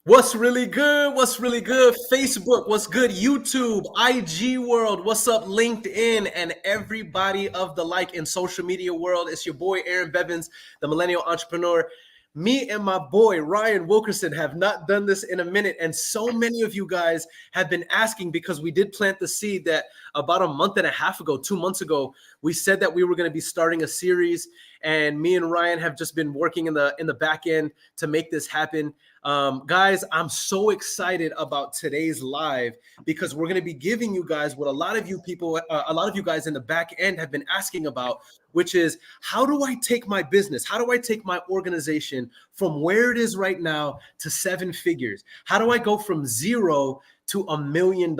What's really good? What's really good? Facebook, what's good? YouTube, IG world, what's up? LinkedIn, and everybody of the like in social media world. It's your boy Aaron Bevins, the millennial entrepreneur. Me and my boy Ryan Wilkerson have not done this in a minute, and so many of you guys have been asking because we did plant the seed that about a month and a half ago, 2 months ago, we said that we were going to be starting a series, and me and Ryan have just been working in the back end to make this happen. Guys, I'm so excited about today's live because we're going to be giving you guys what a lot of you guys in the back end have been asking about, which is how do I take my business? How do I take my organization from where it is right now to 7 figures? How do I go from zero to $1 million?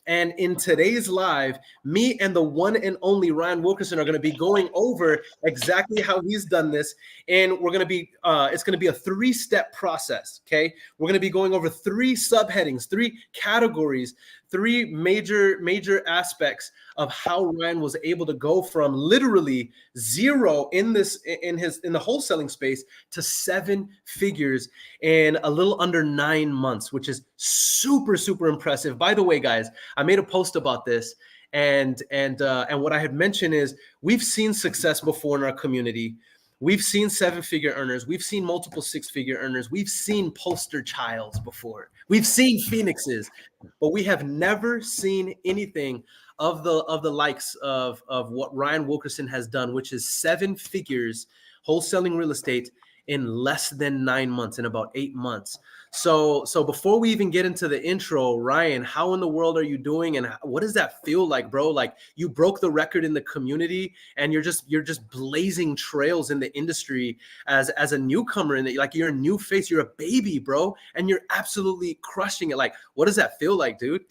And in today's live, me and the one and only Ryan Wilkerson are going to be going over exactly how he's done this. And we're going to be, it's going to be a 3-step process. Okay. We're going to be going over 3 subheadings, 3 categories, 3 major aspects of how Ryan was able to go from literally zero in the wholesaling space to 7 figures in a little under 9 months, which is super impressive. By the way, guys, I made a post about this, and what I had mentioned is we've seen success before in our community. We've seen 7-figure earners. We've seen multiple 6-figure earners. We've seen poster childs before. We've seen phoenixes, but we have never seen anything of the likes of what Ryan Wilkerson has done, which is 7 figures wholesaling real estate in less than 9 months, in about 8 months. So before we even get into the intro, Ryan, how in the world are you doing, and what does that feel like, bro? Like, you broke the record in the community, and you're just blazing trails in the industry as a newcomer, and like you're a new face, you're a baby, bro, and you're absolutely crushing it. Like, what does that feel like, dude?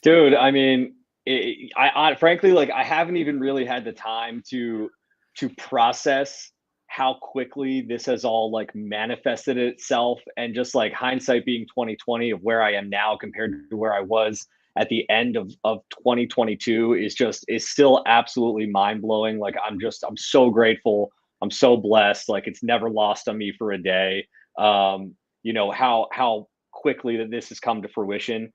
Dude, I mean, I frankly, like, I haven't even really had the time to process how quickly this has all like manifested itself, and just like hindsight being 2020 of where I am now compared to where I was at the end of 2022 is still absolutely mind-blowing. Like, I'm so grateful. I'm so blessed. Like, it's never lost on me for a day. How quickly that this has come to fruition.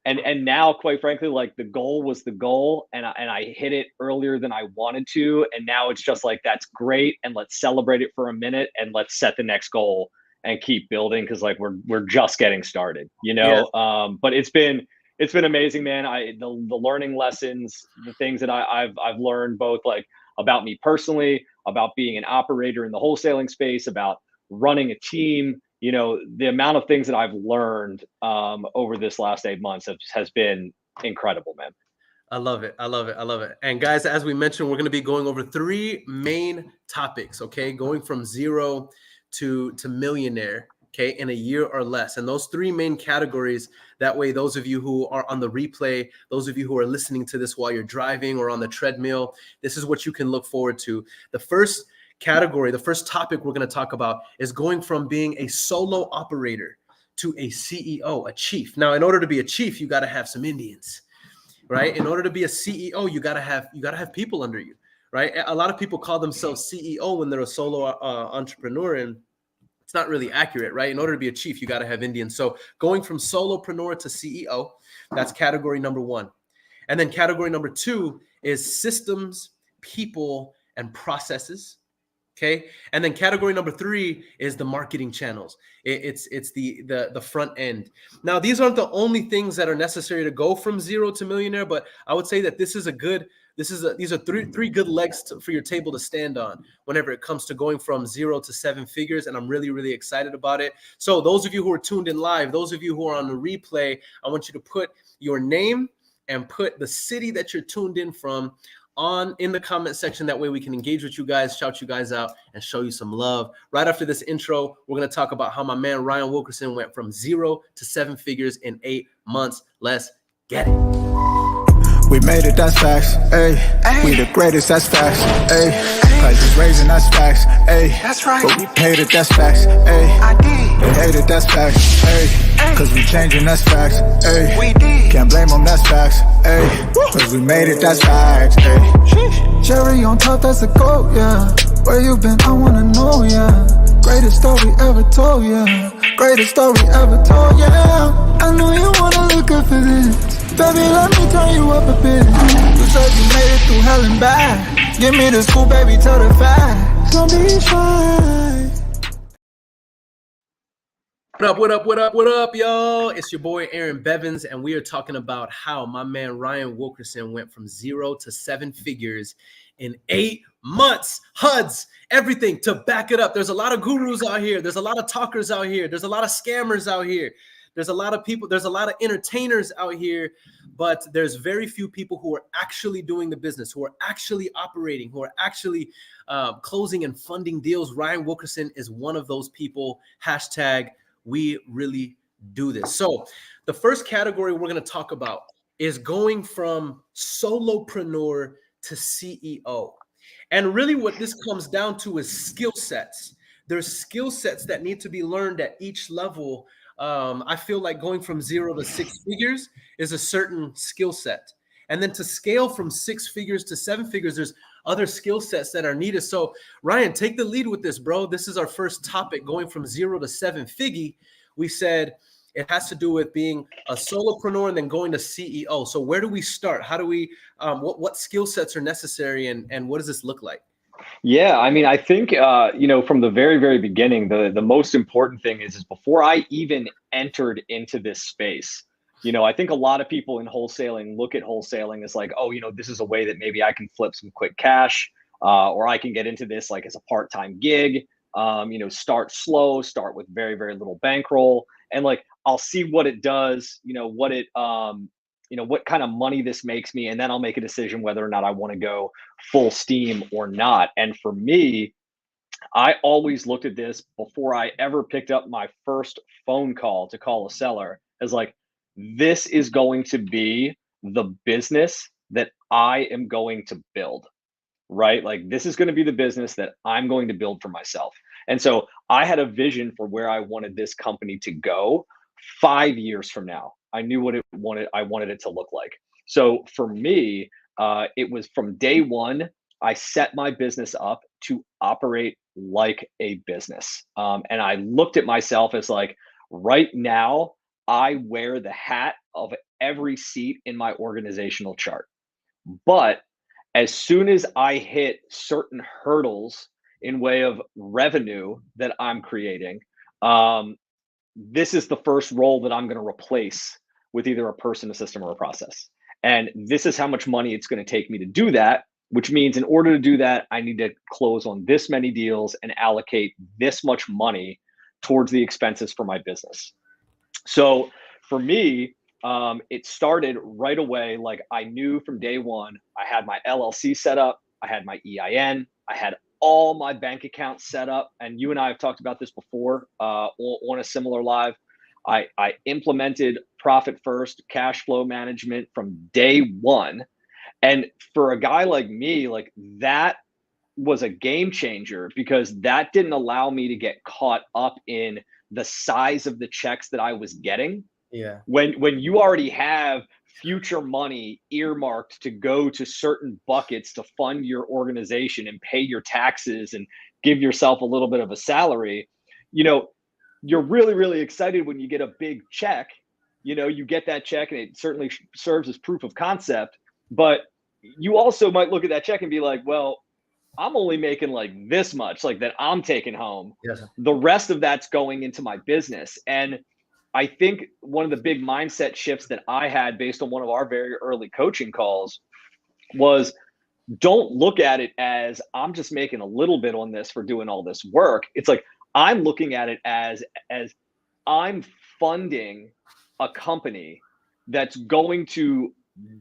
And now, quite frankly, like, the goal was the goal, and I hit it earlier than I wanted to, and now it's just like, that's great, and let's celebrate it for a minute, and let's set the next goal and keep building, because like we're just getting started, you know. Yeah. But it's been amazing, man. The learning lessons, the things that I've learned, both like about me personally, about being an operator in the wholesaling space, about running a team. You know, the amount of things that I've learned over this last 8 months has been incredible, man. I love it. And guys, as we mentioned, we're going to be going over 3 main topics, okay? Going from zero to millionaire, okay, in a year or less. And those 3 main categories, that way, those of you who are on the replay, those of you who are listening to this while you're driving or on the treadmill, this is what you can look forward to. The first category, the first topic we're going to talk about is going from being a solo operator to a CEO, a chief. Now, in order to be a chief, you got to have some Indians, right? In order to be a CEO, you got to have people under you, right? A lot of people call themselves CEO when they're a solo entrepreneur, and it's not really accurate, right? In order to be a chief, you got to have Indians. So going from solopreneur to CEO, that's category number 1. And then category number 2 is systems, people, and processes. Okay. And then category number 3 is the marketing channels. It's the front end. Now, these aren't the only things that are necessary to go from zero to millionaire, but I would say that these are three good legs for your table to stand on whenever it comes to going from 0 to 7 figures. And I'm really excited about it. So those of you who are tuned in live, those of you who are on the replay, I want you to put your name and put the city that you're tuned in from in the comment section. That way we can engage with you guys, shout you guys out, and show you some love. Right after this intro, we're going to talk about how my man Ryan Wilkerson went from 0 to 7 figures in 8 months. Let's get it. We made it, that's facts, ayy. We the greatest, that's facts, ayy. Prices raising, that's facts, ayy. That's right. But we paid it, that's facts, ayy. I did. They hate it, that's facts, ayy. Cause we changing, that's facts, ayy. We did. Can't blame them, that's facts, ayy. Cause we made it, that's facts, ayy. Cherry on top, that's a goat, yeah. Where you been, I wanna know, yeah. Greatest story ever told, yeah. Greatest story ever told, yeah. I know you wanna look up for this. Baby, let me turn you up a bit. You said you made it through hell and back. Give me the scoop, baby, tell the facts. Don't be shy. What up, y'all? It's your boy Aaron Bevins, and we are talking about how my man Ryan Wilkerson went from 0 to 7 figures in 8 months. HUDs, everything to back it up. There's a lot of gurus out here. There's a lot of talkers out here. There's a lot of scammers out here. There's a lot of people. There's a lot of entertainers out here, but there's very few people who are actually doing the business, who are actually operating, who are actually closing and funding deals. Ryan Wilkerson is one of those people. Hashtag we really do this. So the first category we're going to talk about is going from solopreneur to CEO. And really what this comes down to is skill sets. There's skill sets that need to be learned at each level. I feel like going from 0 to 6 figures is a certain skill set. And then to scale from 6 figures to 7 figures, there's other skill sets that are needed. So Ryan, take the lead with this, bro. This is our first topic, going from 0 to 7 figure. We said it has to do with being a solopreneur and then going to CEO. So where do we start? How do we, what skill sets are necessary, and what does this look like? Yeah, I mean, I think, from the very, very beginning, the most important thing is before I even entered into this space, I think a lot of people in wholesaling look at wholesaling as like, oh, this is a way that maybe I can flip some quick cash, or I can get into this like as a part-time gig, start slow, start with very, very little bankroll. And like, I'll see what it does, what kind of money this makes me. And then I'll make a decision whether or not I want to go full steam or not. And for me, I always looked at this before I ever picked up my first phone call to call a seller as like, this is going to be the business that I am going to build, right? Like this is going to be the business that I'm going to build for myself. And so I had a vision for where I wanted this company to go 5 years from now. I knew what I wanted it to look like. So for me, it was from day one, I set my business up to operate like a business. And I looked at myself as like, right now, I wear the hat of every seat in my organizational chart. But as soon as I hit certain hurdles in way of revenue that I'm creating, this is the first role that I'm going to replace with either a person, a system, or a process. And this is how much money it's going to take me to do that, which means in order to do that, I need to close on this many deals and allocate this much money towards the expenses for my business. So for me, it started right away. Like I knew from day one, I had my LLC set up, I had my EIN, I had all my bank accounts set up. And you and I have talked about this before on a similar live. I implemented profit first cash flow management from day one. And for a guy like me, like that was a game changer because that didn't allow me to get caught up in the size of the checks that I was getting. Yeah. When you already have future money earmarked to go to certain buckets to fund your organization and pay your taxes and give yourself a little bit of a salary, you're really, really excited when you get a big check. You get that check and it certainly serves as proof of concept, but you also might look at that check and be like, well, I'm only making like this much, like that I'm taking home. Yes. The rest of that's going into my business. And I think one of the big mindset shifts that I had based on one of our very early coaching calls was don't look at it as I'm just making a little bit on this for doing all this work. It's like, I'm looking at it as I'm funding a company that's going to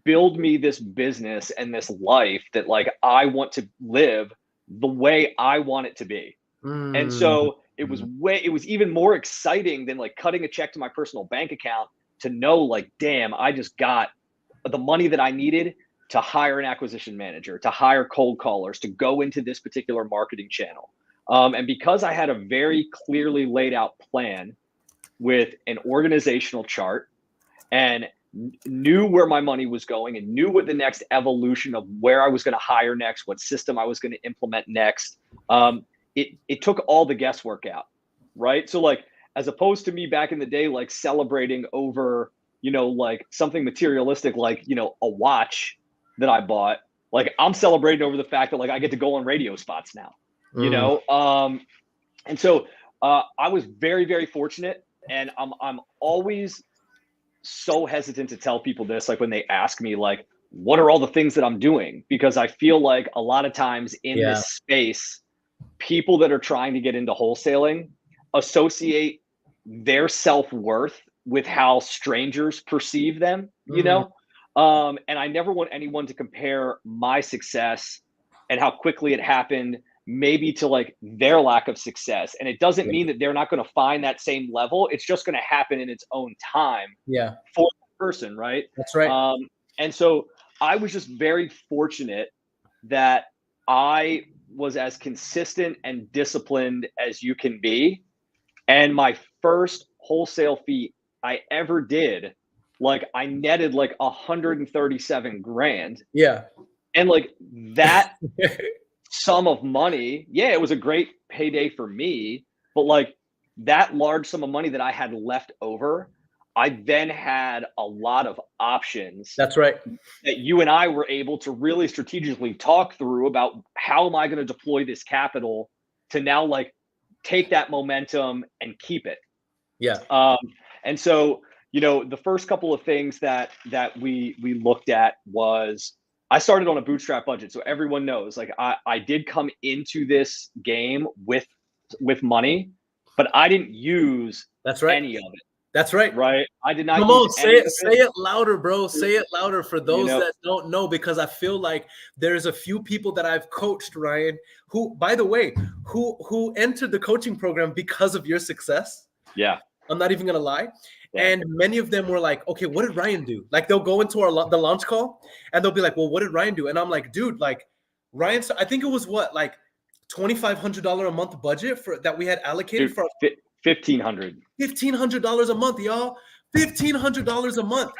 build me this business and this life that like I want to live the way I want it to be. And so it was even more exciting than like cutting a check to my personal bank account to know like, damn, I just got the money that I needed to hire an acquisition manager, to hire cold callers, to go into this particular marketing channel. And because I had a very clearly laid out plan with an organizational chart and knew where my money was going and knew what the next evolution of where I was going to hire next, what system I was going to implement next, it took all the guesswork out, right? So like, as opposed to me back in the day, like celebrating over, like something materialistic, like, a watch that I bought, like I'm celebrating over the fact that like I get to go on radio spots now, and so I was very, very fortunate, and I'm always so hesitant to tell people this, like when they ask me like, what are all the things that I'm doing? Because I feel like a lot of times in this space, people that are trying to get into wholesaling associate their self-worth with how strangers perceive them, and I never want anyone to compare my success and how quickly it happened maybe to like their lack of success. And it doesn't mean that they're not going to find that same level. It's just going to happen in its own time for the person, right? That's right. And so I was just very fortunate that I was as consistent and disciplined as you can be. And my first wholesale fee I ever did, like I netted like 137 grand. Yeah. And like that sum of money, it was a great payday for me, but like that large sum of money that I had left over, I then had a lot of options. That's right. That you and I were able to really strategically talk through about how am I going to deploy this capital to now like take that momentum and keep it. Yeah. And so, the first couple of things that we looked at was I started on a bootstrap budget. So everyone knows, like I did come into this game with money, but I didn't use any of it. That's right. Right. I did not. Come on, say it louder, bro. Say it louder for those that don't know, because I feel like there's a few people that I've coached, Ryan, who, by the way, who entered the coaching program because of your success. Yeah. I'm not even going to lie. Yeah. And many of them were like, okay, what did Ryan do? Like they'll go into the launch call and they'll be like, well, what did Ryan do? And I'm like, dude, like Ryan, I think it was what, like $2,500 a month budget for that we had allocated for $1,500 a month, y'all. $1,500 a month.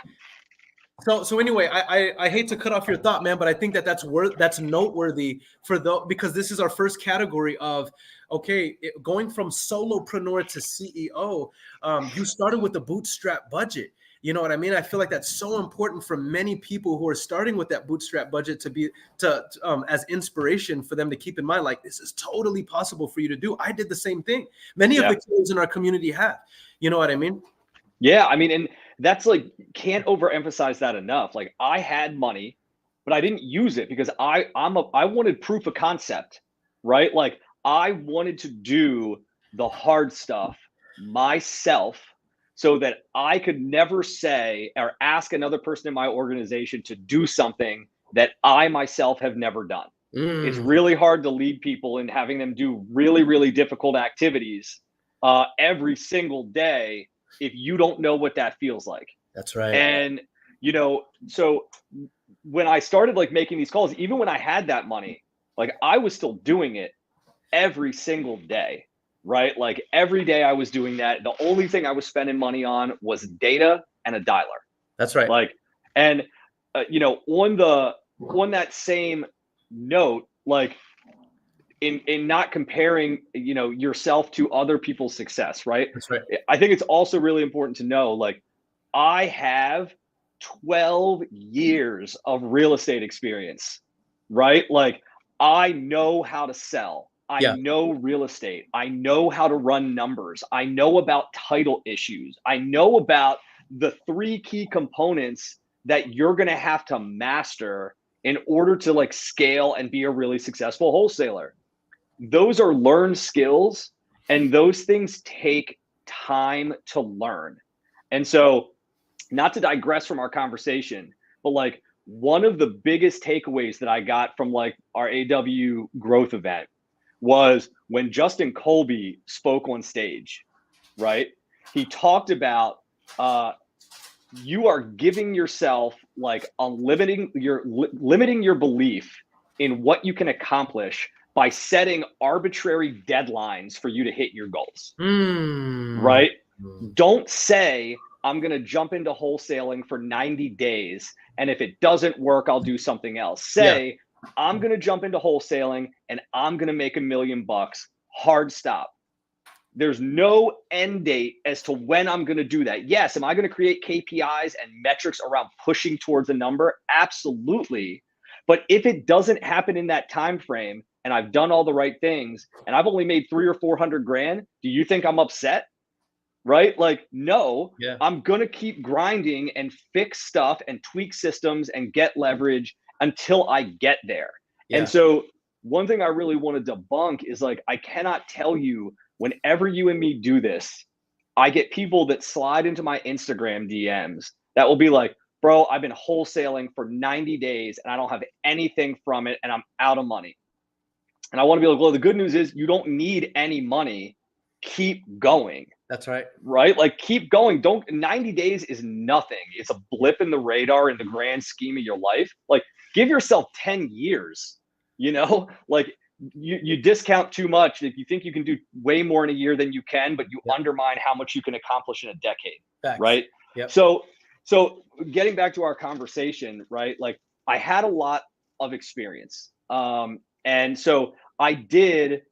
So anyway, I hate to cut off your thought, man, but I think that's noteworthy because this is our first category of going from solopreneur to CEO. You started with a bootstrap budget. You know what I mean? I feel like that's so important for many people who are starting with that bootstrap budget to as inspiration for them to keep in mind, like, this is totally possible for you to do. I did the same thing. Many of the kids in our community have, you know what I mean? Yeah. I mean, and that's like, can't overemphasize that enough. Like I had money, but I didn't use it because I wanted proof of concept, right? Like I wanted to do the hard stuff myself, so that I could never say or ask another person in my organization to do something that I myself have never done. It's really hard to lead people in having them do really, really difficult activities every single day if you don't know what that feels like. That's right. And, so when I started like making these calls, even when I had that money, like I was still doing it every single day. Right? Like every day I was doing that. The only thing I was spending money on was data and a dialer. That's right. Like, and, on that same note, like in not comparing, yourself to other people's success, right? That's right. I think it's also really important to know, like, I have 12 years of real estate experience, right? Like I know how to sell. I know real estate. I know how to run numbers. I know about title issues. I know about the 3 key components that you're going to have to master in order to like scale and be a really successful wholesaler. Those are learned skills, and those things take time to learn. And so, not to digress from our conversation, but like one of the biggest takeaways that I got from like our AW growth event was when Justin Colby spoke on stage, right? He talked about you are giving yourself like limiting your belief in what you can accomplish by setting arbitrary deadlines for you to hit your goals, right? Don't say, I'm going to jump into wholesaling for 90 days. And if it doesn't work, I'll do something else. Say, I'm going to jump into wholesaling and I'm going to make $1 million hard stop. There's no end date as to when I'm going to do that. Yes, am I going to create KPIs and metrics around pushing towards a number? Absolutely. But if it doesn't happen in that time frame and I've done all the right things and I've only made 300 or 400 grand, do you think I'm upset? Right? Like, no, Yeah. I'm going to keep grinding and fix stuff and tweak systems and get leverage until I get there. Yeah. And so one thing I really want to debunk is like, I cannot tell you, whenever you and me do this, I get people that slide into my Instagram DMs that will be like, bro, I've been wholesaling for 90 days and I don't have anything from it and I'm out of money. And I want to be like, well, the good news is you don't need any money. Keep going. That's right. Right? Like, keep going. 90 days is nothing. It's a blip in the radar in the grand scheme of your life. Like, give yourself 10 years, like you discount too much if you think you can do way more in a year than you can, but you undermine how much you can accomplish in a decade. Facts. Right? Yep. So getting back to our conversation, right? Like, I had a lot of experience. And so I did,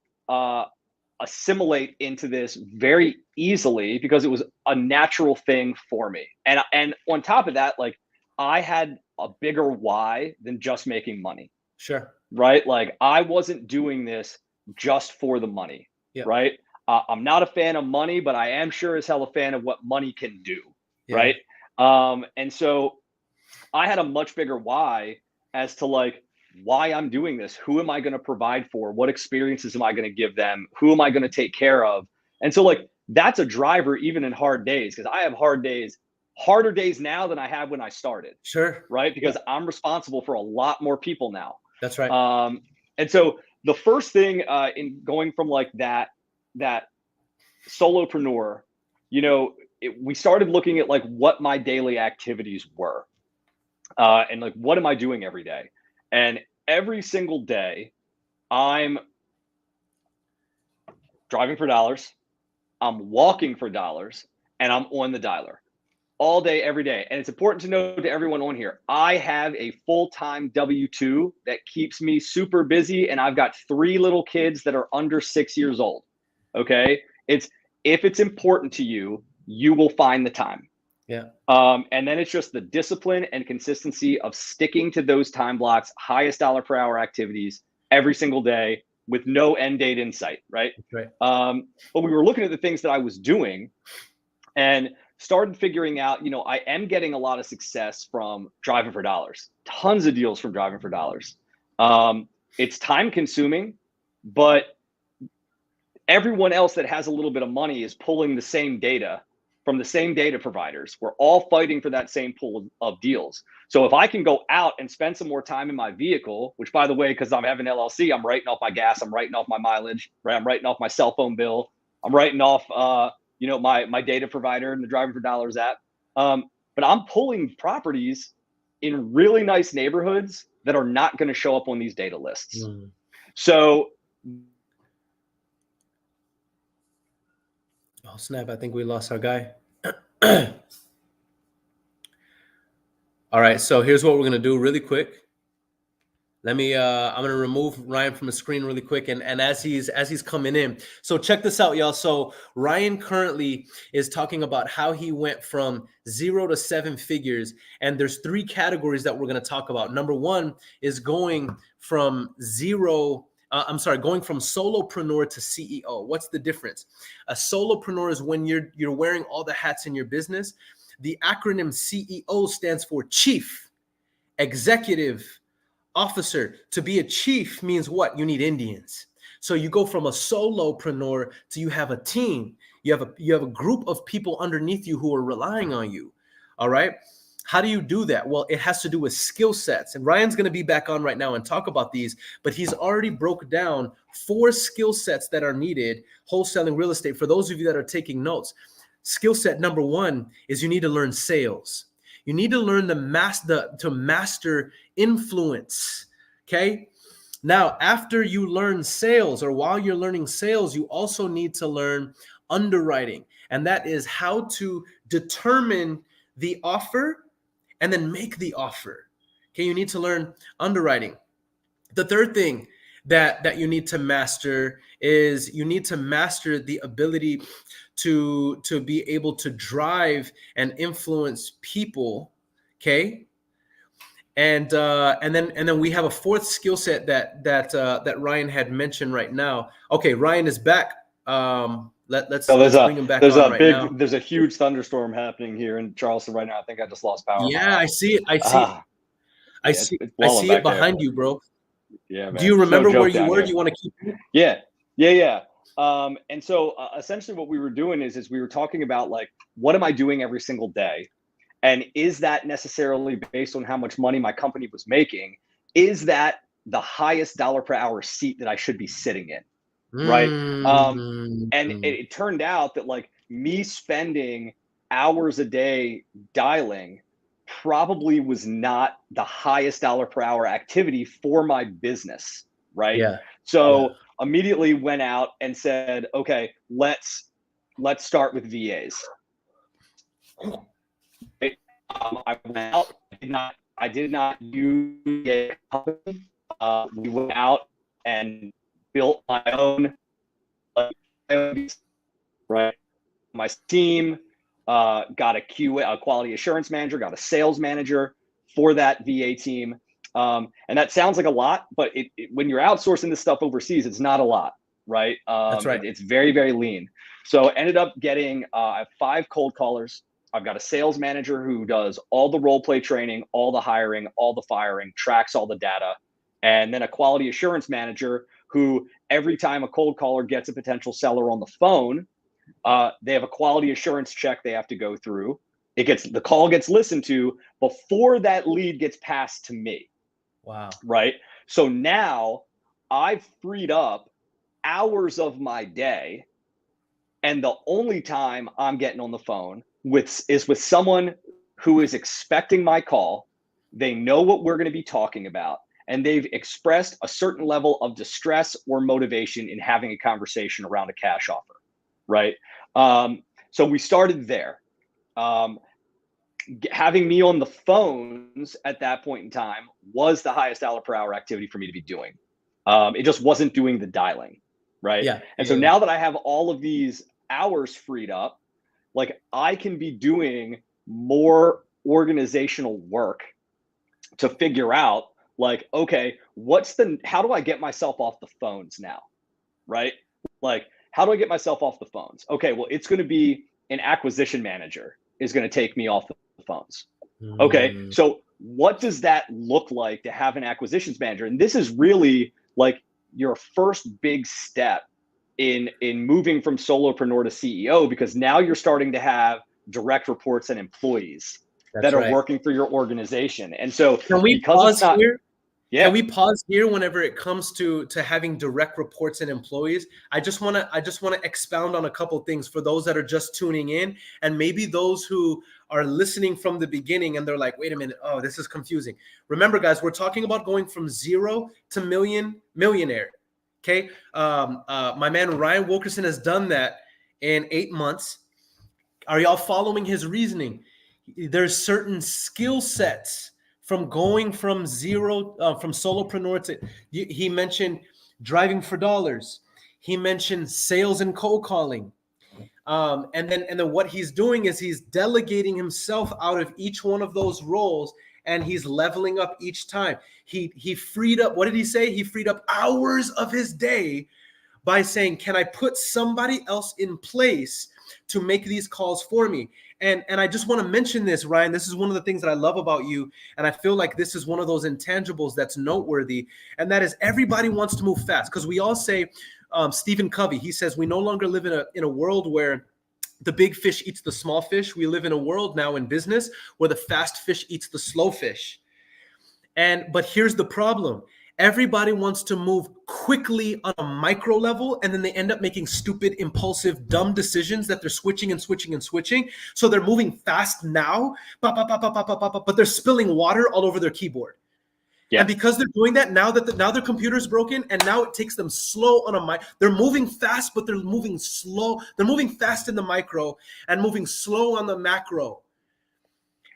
assimilate into this very easily because it was a natural thing for me. And on top of that, like, I had a bigger why than just making money. Sure. Right? Like, I wasn't doing this just for the money. Yep. Right? I'm not a fan of money, but I am sure as hell a fan of what money can do. Yeah. Right? And so I had a much bigger why as to like, why I'm doing this. Who am I going to provide for? What experiences am I going to give them? Who am I going to take care of? And so like, that's a driver even in hard days, because I have harder days now than I had when I started. Sure. Right? Because I'm responsible for a lot more people now. That's right. And so the first thing in going from like that solopreneur, we started looking at like what my daily activities were, and like, what am I doing every day? And every single day, I'm driving for dollars, I'm walking for dollars, and I'm on the dialer all day, every day. And it's important to know to everyone on here, I have a full-time W-2 that keeps me super busy, and I've got 3 little kids that are under 6 years old. Okay? If it's important to you, you will find the time. Yeah. And then it's just the discipline and consistency of sticking to those time blocks, highest dollar per hour activities every single day with no end date in sight. Right. Right. But we were looking at the things that I was doing and started figuring out, I am getting a lot of success from driving for dollars, tons of deals from driving for dollars. It's time consuming, but everyone else that has a little bit of money is pulling the same data from the same data providers. We're all fighting for that same pool of deals. So if I can go out and spend some more time in my vehicle, which, by the way, because I'm having LLC, I'm writing off my gas, I'm writing off my mileage, right? I'm writing off my cell phone bill, I'm writing off, my data provider and the Driving for Dollars app. But I'm pulling properties in really nice neighborhoods that are not going to show up on these data lists. So, oh snap! I think we lost our guy. All right, so here's what we're gonna do really quick. I'm gonna remove Ryan from the screen really quick, and as he's coming in. So check this out, y'all. So Ryan currently is talking about how he went from 0 to 7 figures, and there's 3 categories that we're gonna talk about. Number 1 is going from going from solopreneur to CEO. What's the difference? A solopreneur is when you're wearing all the hats in your business. The acronym CEO stands for Chief Executive Officer. To be a chief means what? You need Indians. So you go from a solopreneur to you have a team. You have a group of people underneath you who are relying on you. All right. How do you do that? Well, it has to do with skill sets. And Ryan's going to be back on right now and talk about these, but he's already broke down 4 skill sets that are needed wholesaling real estate. For those of you that are taking notes, skill set number 1 is you need to learn sales. You need to learn to master influence. Okay. Now, after you learn sales, or while you're learning sales, you also need to learn underwriting. And that is how to determine the offer and then make the offer. Okay, you need to learn underwriting. The third thing that you need to master is you need to master the ability to be able to drive and influence people. Okay. And then we have a fourth skill set that Ryan had mentioned right now. Okay, Ryan is back. Let's bring him back on right now. There's a huge thunderstorm happening here in Charleston right now. I think I just lost power. Yeah, I see it. I see it behind you, bro. Yeah, man. Do you remember where you were? Do you want to keep? Yeah. And so essentially what we were doing is we were talking about like, what am I doing every single day? And is that necessarily based on how much money my company was making? Is that the highest dollar per hour seat that I should be sitting in? Right. And it turned out that like me spending hours a day dialing probably was not the highest dollar per hour activity for my business. Right. Yeah. So immediately went out and said, okay, let's start with VAs. I went out. I did not use a company. We went out and built my own, right? My team got a QA, a quality assurance manager, got a sales manager for that VA team. And that sounds like a lot, but when you're outsourcing this stuff overseas, it's not a lot, right? That's right. It's very, very lean. So ended up getting I have 5 cold callers. I've got a sales manager who does all the role play training, all the hiring, all the firing, tracks all the data. And then a quality assurance manager who every time a cold caller gets a potential seller on the phone, they have a quality assurance check they have to go through. The call gets listened to before that lead gets passed to me. Wow. Right. So now I've freed up hours of my day. And the only time I'm getting on the phone is with someone who is expecting my call. They know what we're going to be talking about, and they've expressed a certain level of distress or motivation in having a conversation around a cash offer, right? So we started there. Having me on the phones at that point in time was the highest dollar per hour activity for me to be doing. It just wasn't doing the dialing, right? Yeah. And so now that I have all of these hours freed up, like I can be doing more organizational work to figure out like, okay, how do I get myself off the phones now? Right? Like, how do I get myself off the phones? Okay, well, it's going to be an acquisition manager is going to take me off the phones. Okay, so what does that look like to have an acquisitions manager? And this is really like your first big step in moving from solopreneur to CEO, because now you're starting to have direct reports and employees that are working for your organization. And so can we pause here? Yeah. Can we pause here whenever it comes to having direct reports and employees? I just want to expound on a couple things for those that are just tuning in, and maybe those who are listening from the beginning and they're like, wait a minute, oh, this is confusing. Remember, guys, we're talking about going from 0 to millionaire. Okay. My man Ryan Wilkerson has done that in 8 months. Are y'all following his reasoning? There's certain skill sets from going from from solopreneur to, he mentioned driving for dollars. He mentioned sales and cold calling. And then what he's doing is he's delegating himself out of each one of those roles, and he's leveling up each time. He freed up, what did he say? He freed up hours of his day by saying, can I put somebody else in place to make these calls for me? And I just want to mention this, Ryan. This is one of the things that I love about you. And I feel like this is one of those intangibles that's noteworthy. And that is everybody wants to move fast, because we all say, Stephen Covey, he says, we no longer live in a world where the big fish eats the small fish. We live in a world now in business where the fast fish eats the slow fish. But here's the problem. Everybody wants to move quickly on a micro level, and then they end up making stupid, impulsive, dumb decisions that they're switching and switching and switching. So they're moving fast now, but they're spilling water all over their keyboard. Yeah. And because they're doing that, now their computer's broken, and now it takes them slow on a mic. They're moving fast, but they're moving slow. They're moving fast in the micro and moving slow on the macro.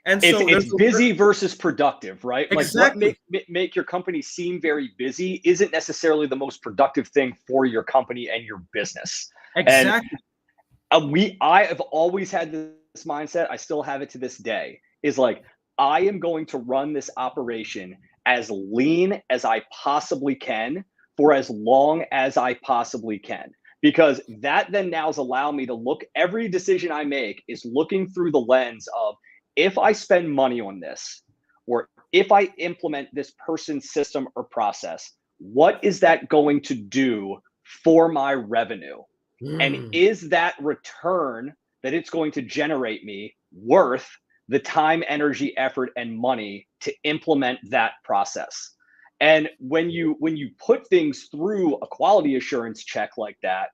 And It's so it's busy versus productive, right? Exactly. Like what make your company seem very busy isn't necessarily the most productive thing for your company and your business. And Exactly. I have always had this mindset. I still have it to this day. Is like I am going to run this operation as lean as I possibly can for as long as I possibly can. Because that then now is allow me to look, every decision I make is looking through the lens of if I spend money on this or if I implement this person's system or process, what is that going to do for my revenue? And is that return that it's going to generate me worth the time, energy, effort, and money to implement that process? And when you put things through a quality assurance check like that,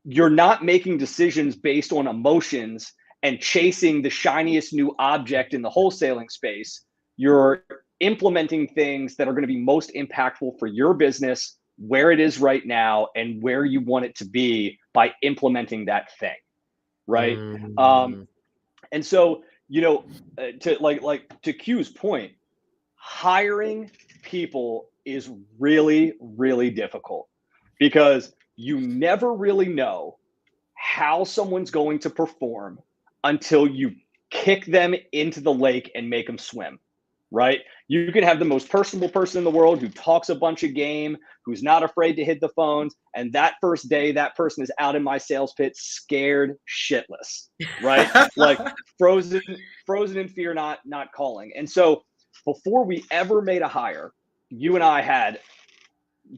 you're not making decisions based on emotions and chasing the shiniest new object in the wholesaling space. You're implementing things that are going to be most impactful for your business, where it is right now, and where you want it to be by implementing that thing, right? And so, to Q's point, hiring people is really, really difficult because you never really know how someone's going to perform until you kick them into the lake and make them swim, right? You can have the most personable person in the world who talks a bunch of game, who's not afraid to hit the phones. And that first day, that person is out in my sales pit, scared shitless, right? Like frozen in fear, not calling. And so before we ever made a hire, you and I had,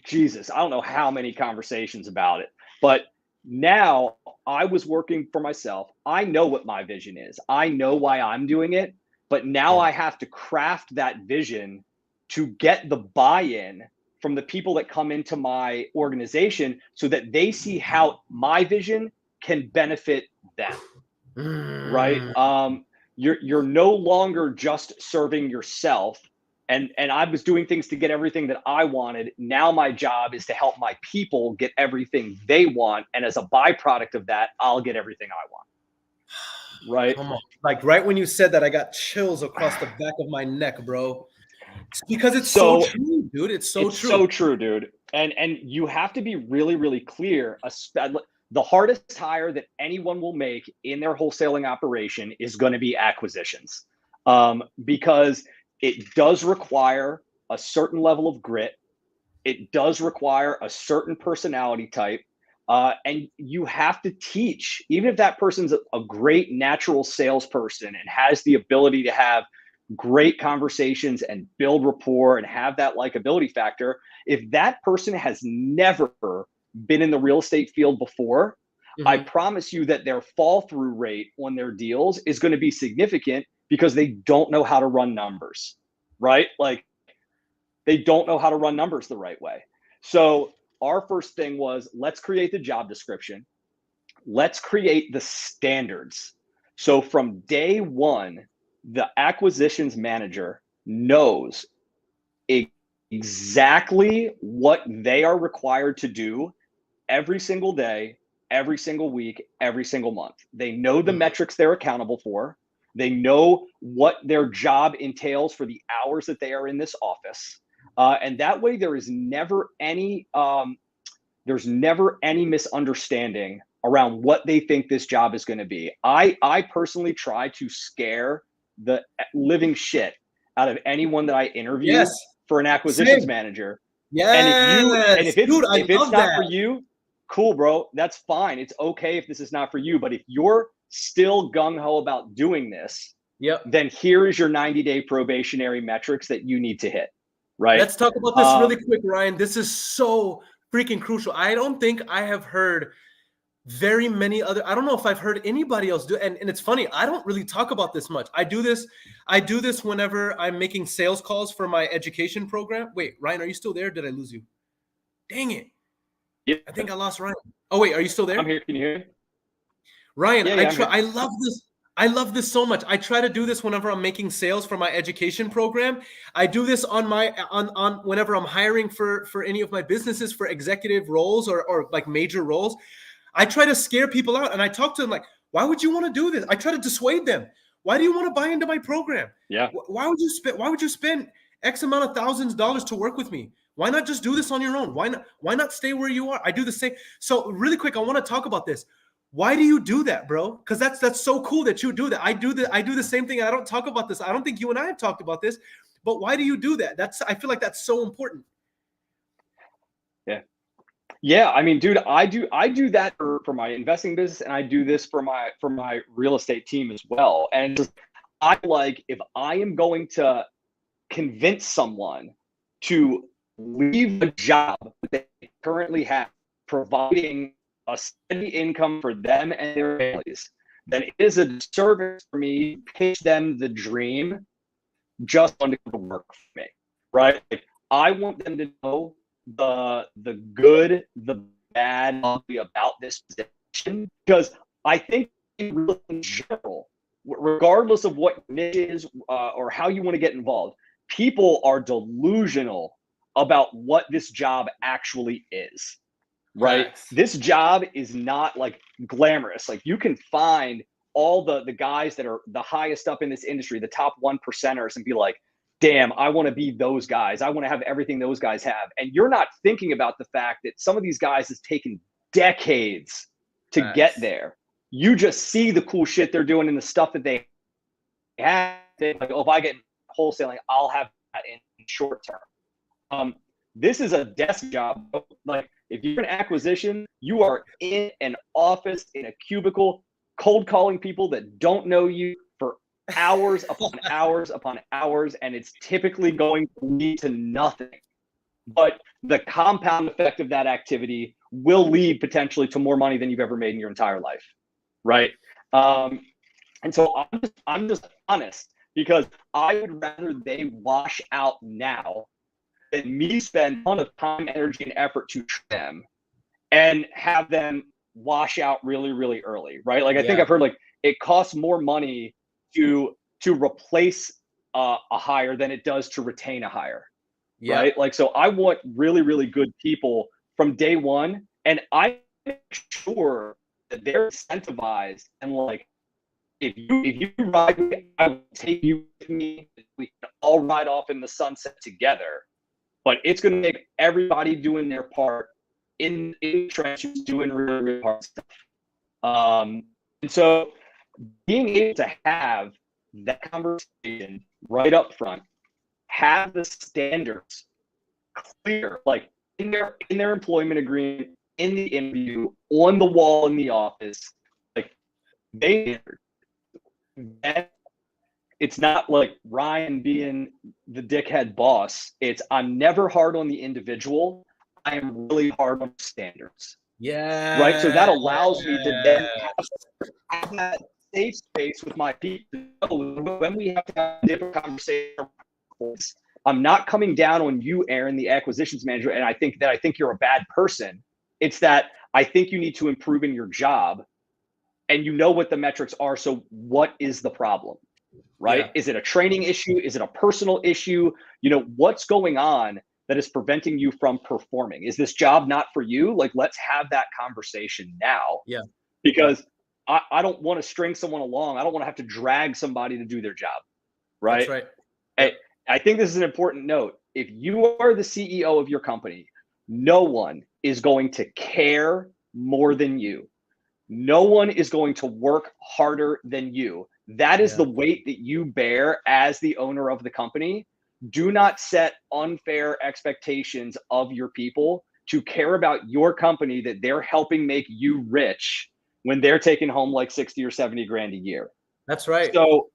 Jesus, I don't know how many conversations about it, but now I was working for myself. I know what my vision is. I know why I'm doing it, but now I have to craft that vision to get the buy-in from the people that come into my organization so that they see how my vision can benefit them. Right? You're no longer just serving yourself. And I was doing things to get everything that I wanted. Now my job is to help my people get everything they want. And as a byproduct of that, I'll get everything I want. Right? Come on. Like right when you said that, I got chills across the back of my neck, bro. It's because it's so true, dude. It's so true, dude. And you have to be really, really clear. The hardest hire that anyone will make in their wholesaling operation is going to be acquisitions, because it does require a certain level of grit. It does require a certain personality type. And you have to teach, even if that person's a great natural salesperson and has the ability to have great conversations and build rapport and have that likability factor, if that person has never been in the real estate field before, I promise you that their fall through rate on their deals is going to be significant because they don't know how to run numbers, right? Like they don't know how to run numbers the right way. So our first thing was, let's create the job description. Let's create the standards. So from day one, the acquisitions manager knows exactly what they are required to do every single day, every single week, every single month. They know the metrics they're accountable for. They know what their job entails for the hours that they are in this office. And that way there is never any misunderstanding around what they think this job is going to be. I personally try to scare the living shit out of anyone that I interview for an acquisitions manager. And if it's not for you, cool, bro, that's fine. It's okay if this is not for you. But if you're still gung-ho about doing this, then here is your 90-day probationary metrics that you need to hit, right? Let's talk about this really quick, Ryan. This is so freaking crucial. I don't think I have heard very many other, I don't know if I've heard anybody else do, and it's funny, I don't really talk about this much. I do this whenever I'm making sales calls for my education program. Wait, Ryan, are you still there? Did I lose you? Dang it. Yep. I think I lost Ryan. Oh, wait, are you still there? I'm here. Can you hear me? Ryan, I love this. I love this so much. I try to do this whenever I'm making sales for my education program. I do this on whenever I'm hiring for any of my businesses for executive roles or like major roles. I try to scare people out, and I talk to them like, why would you want to do this? I try to dissuade them. Why do you want to buy into my program? Yeah. Why would you spend X amount of thousands of dollars to work with me? Why not just do this on your own? Why not stay where you are? I do the same. So really quick, I want to talk about this. Why do you do that, bro? Because that's so cool that you do that. I do the same thing. I don't talk about this. I don't think you and I have talked about this, but why do you do that? I feel like that's so important. Yeah, I mean, dude, I do that for my investing business, and I do this for my real estate team as well. And I like, if I am going to convince someone to leave a job that they currently have, providing a steady income for them and their families, then it is a disservice for me to pitch them the dream just to work for me, right? Like, I want them to know the good, the bad, ugly about this position, because I think in general, regardless of what niche is or how you want to get involved, people are delusional about what this job actually is, right? Facts. This job is not like glamorous. Like, you can find all the guys that are the highest up in this industry, the top 1%ers, and be like, damn, I want to be those guys. I want to have everything those guys have. And you're not thinking about the fact that some of these guys has taken decades to get there. You just see the cool shit they're doing and the stuff that they have. Like, oh, if I get wholesaling, I'll have that in short term. This is a desk job. Like, if you're an acquisition, you are in an office, in a cubicle, cold calling people that don't know you for hours upon hours upon hours, and it's typically going to lead to nothing. But the compound effect of that activity will lead potentially to more money than you've ever made in your entire life, right? And so I'm just honest, because I would rather they wash out now than me spend a ton of time, energy, and effort to train them and have them wash out really, really early, right? Like, I think I've heard, like, it costs more money to replace a hire than it does to retain a hire, right? Like, so I want really, really good people from day one, and I make sure that they're incentivized, and like, if you ride with me, I will take you with me. We can all ride off in the sunset together, but it's going to make everybody doing their part in trenches, doing really, really hard stuff. And so being able to have that conversation right up front, have the standards clear, like in their employment agreement, in the interview, on the wall in the office, like, it's not like Ryan being the dickhead boss. It's, I'm never hard on the individual. I am really hard on standards. Yeah. Right. So that allows me to then have that safe space with my people when we have to have a different conversation. I'm not coming down on you, Aaron, the acquisitions manager, and I think you're a bad person. It's that I think you need to improve in your job, and you know what the metrics are. So what is the problem, right? Yeah. Is it a training issue? Is it a personal issue? You know, what's going on that is preventing you from performing? Is this job not for you? Like, let's have that conversation now. Yeah. Because I don't want to string someone along. I don't want to have to drag somebody to do their job. Right. That's right. Yep. I think this is an important note. If you are the CEO of your company, no one is going to care more than you. No one is going to work harder than you. That is the weight that you bear as the owner of the company. Do not set unfair expectations of your people to care about your company that they're helping make you rich when they're taking home like 60 or 70 grand a year. That's right. So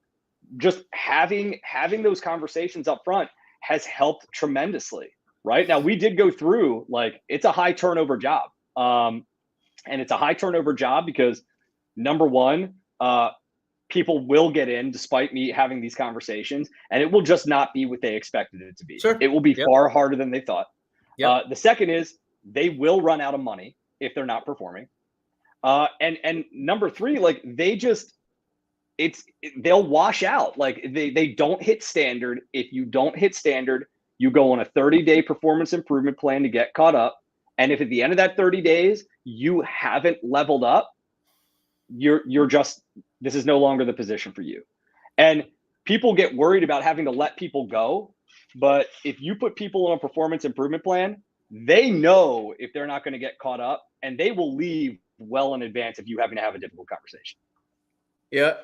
just having those conversations up front has helped tremendously. Right now, we did go through, like, it's a high turnover job. And it's a high turnover job because, number one, people will get in despite me having these conversations, and it will just not be what they expected it to be. Sure. It will be far harder than they thought. The second is they will run out of money if they're not performing. And number three, like, they'll wash out. Like, they don't hit standard. If you don't hit standard, you go on a 30-day performance improvement plan to get caught up. And if at the end of that 30 days, you haven't leveled up, you're just, this is no longer the position for you. And people get worried about having to let people go. But if you put people on a performance improvement plan, they know if they're not going to get caught up, and they will leave well in advance if you having to have a difficult conversation. Yeah.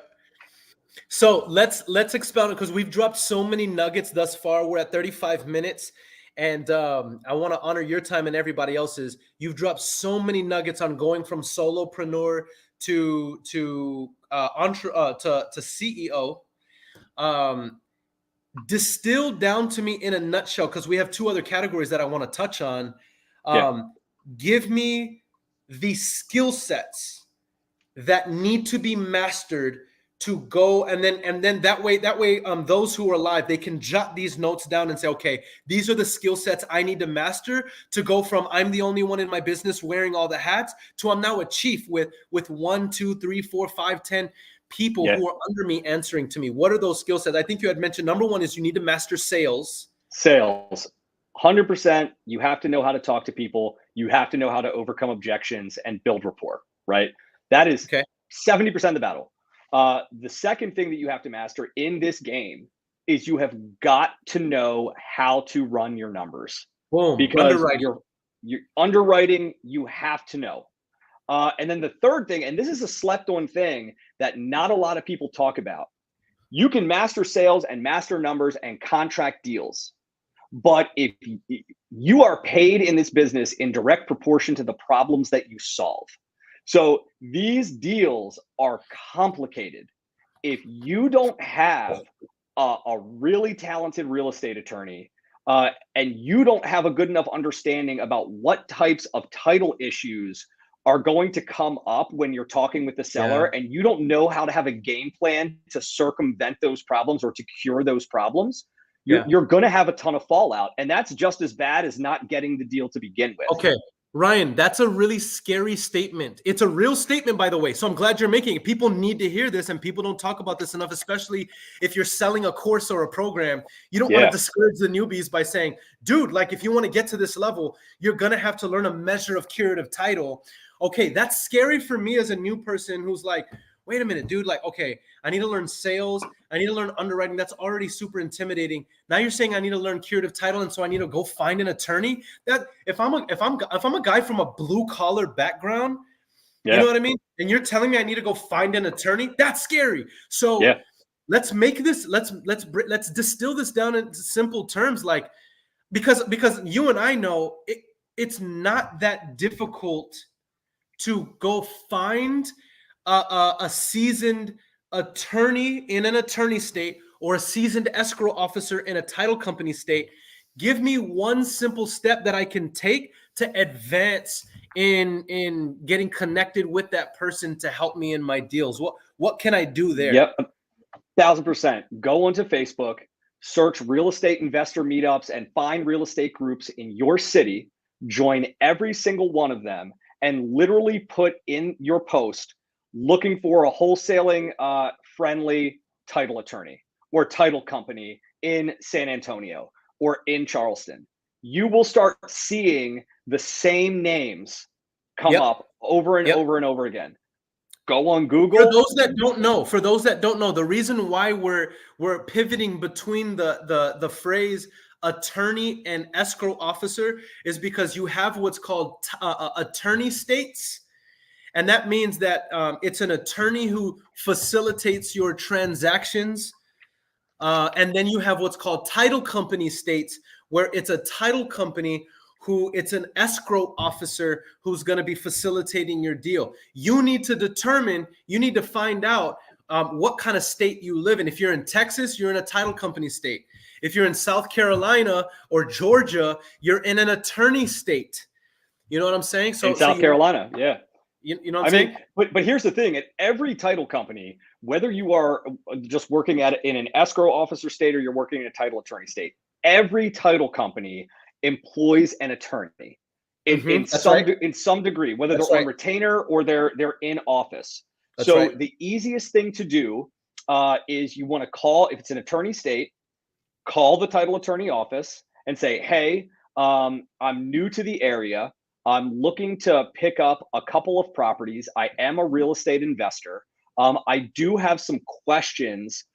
So let's expound it because we've dropped so many nuggets thus far. We're at 35 minutes, and I want to honor your time and everybody else's. You've dropped so many nuggets on going from solopreneur to CEO. Distilled down to me in a nutshell, because we have two other categories that I want to touch on. Give me the skill sets that need to be mastered to go, and then that way those who are live, they can jot these notes down and say, okay, these are the skill sets I need to master to go from I'm the only one in my business wearing all the hats to I'm now a chief with 1, 2, 3, 4, 5, 10 people who are under me answering to me. What are those skill sets? I think you had mentioned number one is you need to master sales. 100%. You have to know how to talk to people. You have to know how to overcome objections and build rapport, right? That is 70% of the battle. The second thing that you have to master in this game is you have got to know how to run your numbers. Boom. Because you're underwriting, you have to know. And then the third thing, and this is a slept on thing that not a lot of people talk about, you can master sales and master numbers and contract deals. But if you are paid in this business in direct proportion to the problems that you solve. So these deals are complicated. If you don't have a really talented real estate attorney, and you don't have a good enough understanding about what types of title issues are going to come up when you're talking with the seller, and you don't know how to have a game plan to circumvent those problems or to cure those problems, you're going to have a ton of fallout. And that's just as bad as not getting the deal to begin with. Okay. Ryan, that's a really scary statement. It's a real statement, by the way. So I'm glad you're making it. People need to hear this, and people don't talk about this enough, especially if you're selling a course or a program. You don't want to discourage the newbies by saying, dude, like if you want to get to this level, you're going to have to learn a measure of curative title. Okay, that's scary for me as a new person who's like, wait a minute, dude, like, okay, I need to learn sales. I need to learn underwriting. That's already super intimidating. Now you're saying I need to learn curative title, and so I need to go find an attorney. That if I'm a guy from a blue collar background, you know what I mean? And you're telling me I need to go find an attorney, that's scary. So let's make this, let's distill this down into simple terms, like because you and I know it's not that difficult to go find a seasoned attorney in an attorney state or a seasoned escrow officer in a title company state. Give me one simple step that I can take to advance in getting connected with that person to help me in my deals. What can I do there? Yep, 1,000%. Go onto Facebook, search real estate investor meetups, and find real estate groups in your city. Join every single one of them, and literally put in your post looking for a wholesaling friendly title attorney or title company in San Antonio or in Charleston. You will start seeing the same names come up over and over and over again. Go on Google. For those that don't know, the reason why we're pivoting between the phrase attorney and escrow officer is because you have what's called attorney states. And that means that it's an attorney who facilitates your transactions. And then you have what's called title company states, where it's a title company who it's an escrow officer who's going to be facilitating your deal. You need to find out what kind of state you live in. If you're in Texas, you're in a title company state. If you're in South Carolina or Georgia, you're in an attorney state. You know what I'm saying? So in South Carolina, You know what I'm saying? But here's the thing: at every title company, whether you are just working in an escrow officer state or you're working in a title attorney state, every title company employs an attorney in some degree, whether they're on retainer or they're in office. The easiest thing to do is you want to call, if it's an attorney state, call the title attorney office and say, hey, I'm new to the area. I'm looking to pick up a couple of properties. I am a real estate investor. I do have some questions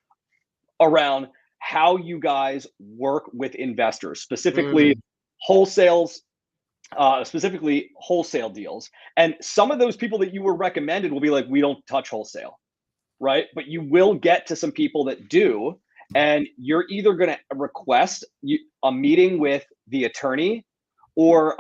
around how you guys work with investors, specifically wholesales, specifically wholesale deals. And some of those people that you were recommended will be like, we don't touch wholesale, right? But you will get to some people that do, and you're either going to request a meeting with the attorney or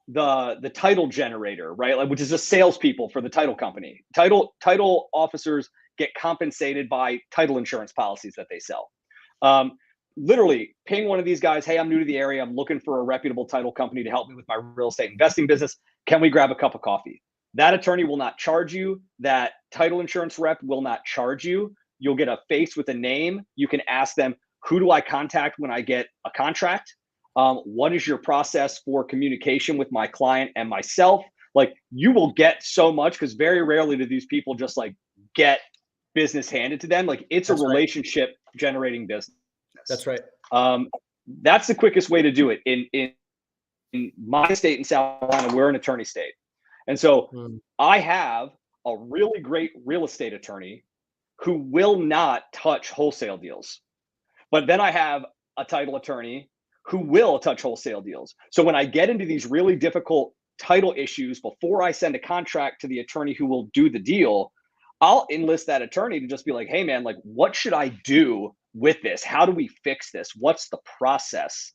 the title generator, right? Like, which is the salespeople for the title company. Title officers get compensated by title insurance policies that they sell. Literally ping one of these guys. Hey, I'm new to the area. I'm looking for a reputable title company to help me with my real estate investing business. Can we grab a cup of coffee? That attorney will not charge you. That title insurance rep will not charge you. You'll get a face with a name. You can ask them, who do I contact when I get a contract? What is your process for communication with my client and myself? Like, you will get so much, because very rarely do these people just like get business handed to them. Like, it's a relationship generating business. That's right. That's the quickest way to do it. In my state in South Carolina, we're an attorney state. And so I have a really great real estate attorney who will not touch wholesale deals. But then I have a title attorney who will touch wholesale deals. So when I get into these really difficult title issues, before I send a contract to the attorney who will do the deal, I'll enlist that attorney to just be like, hey man, like, what should I do with this? How do we fix this? What's the process?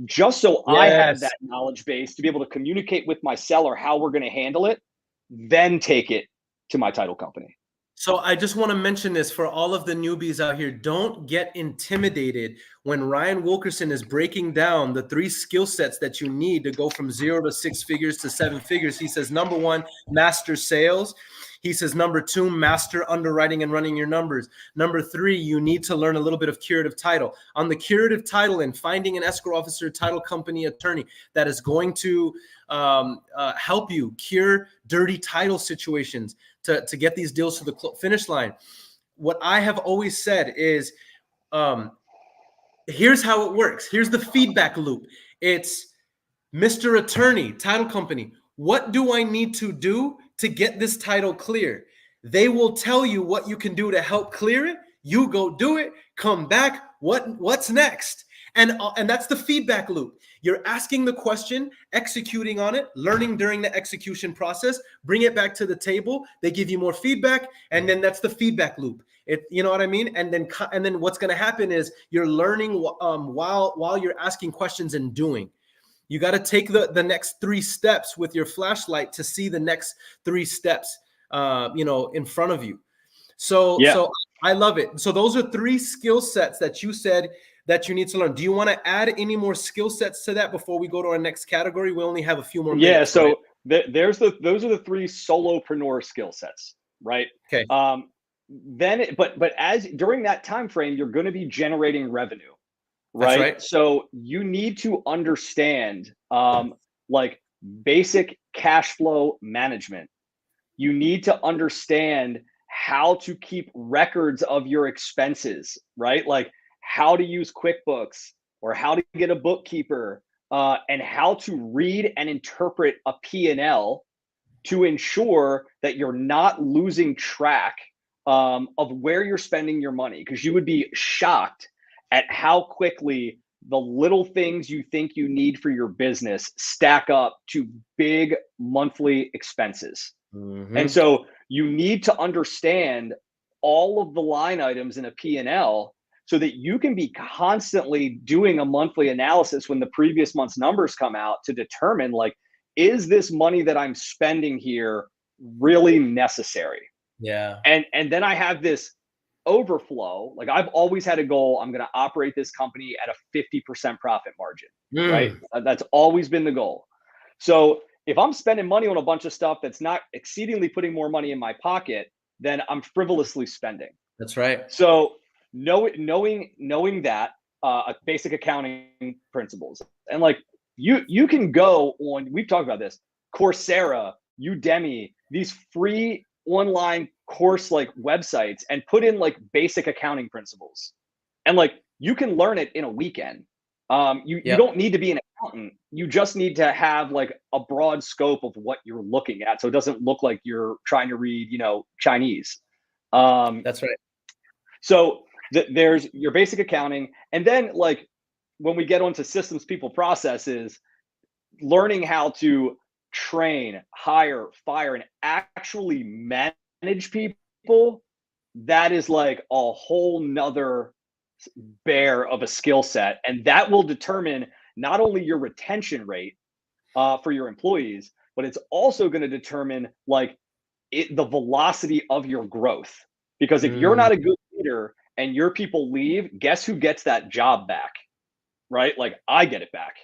Just so I have that knowledge base to be able to communicate with my seller how we're going to handle it, then take it to my title company. So I just want to mention this for all of the newbies out here. Don't get intimidated when Ryan Wilkerson is breaking down the 3 skill sets that you need to go from 0 to 6 figures to 7 figures. He says, number 1, master sales. He says, number 2, master underwriting and running your numbers. Number 3, you need to learn a little bit of curative title. On the curative title and finding an escrow officer, title company attorney that is going to help you cure dirty title situations to get these deals to the finish line. What I have always said is, here's how it works. Here's the feedback loop. It's Mr. Attorney, title company. What do I need to do to get this title clear? They will tell you what you can do to help clear it. You go do it, come back. What's next? And that's the feedback loop. You're asking the question, executing on it, learning during the execution process, bring it back to the table. They give you more feedback, and then that's the feedback loop. You know what I mean? And then what's going to happen is you're learning while you're asking questions and doing. You got to take the next 3 steps with your flashlight to see the next 3 steps, in front of you. So I love it. So those are 3 skill sets that you said that you need to learn. Do you want to add any more skill sets to that before we go to our next category? We only have a few more minutes. Yeah. So those are the 3 solopreneur skill sets, right? Okay. But as during that time frame, you're going to be generating revenue. Right? So you need to understand like basic cash flow management. You need to understand how to keep records of your expenses, right? Like how to use QuickBooks or how to get a bookkeeper and how to read and interpret a P&L to ensure that you're not losing track of where you're spending your money, because you would be shocked at how quickly the little things you think you need for your business stack up to big monthly expenses. And so you need to understand all of the line items in a P&L so that you can be constantly doing a monthly analysis when the previous month's numbers come out to determine, like, is this money that I'm spending here really necessary? Yeah. And then I have this overflow. Like, I've always had a goal. I'm going to operate this company at a 50% profit margin, right? That's always been the goal. So if I'm spending money on a bunch of stuff that's not exceedingly putting more money in my pocket, then I'm frivolously spending. That's right. So knowing that basic accounting principles, and like you can go on, we've talked about this, Coursera, Udemy, these free online course like websites, and put in like basic accounting principles, and like you can learn it in a weekend. You don't need to be an accountant. You just need to have like a broad scope of what you're looking at, so it doesn't look like you're trying to read, Chinese. That's right. So there's your basic accounting, and then like when we get onto systems, people, processes, learning how to train, hire, fire, and actually manage people, that is like a whole nother bear of a skill set. And that will determine not only your retention rate for your employees, but it's also going to determine like the velocity of your growth. Because if you're not a good leader and your people leave, guess who gets that job back? Right? Like I get it back.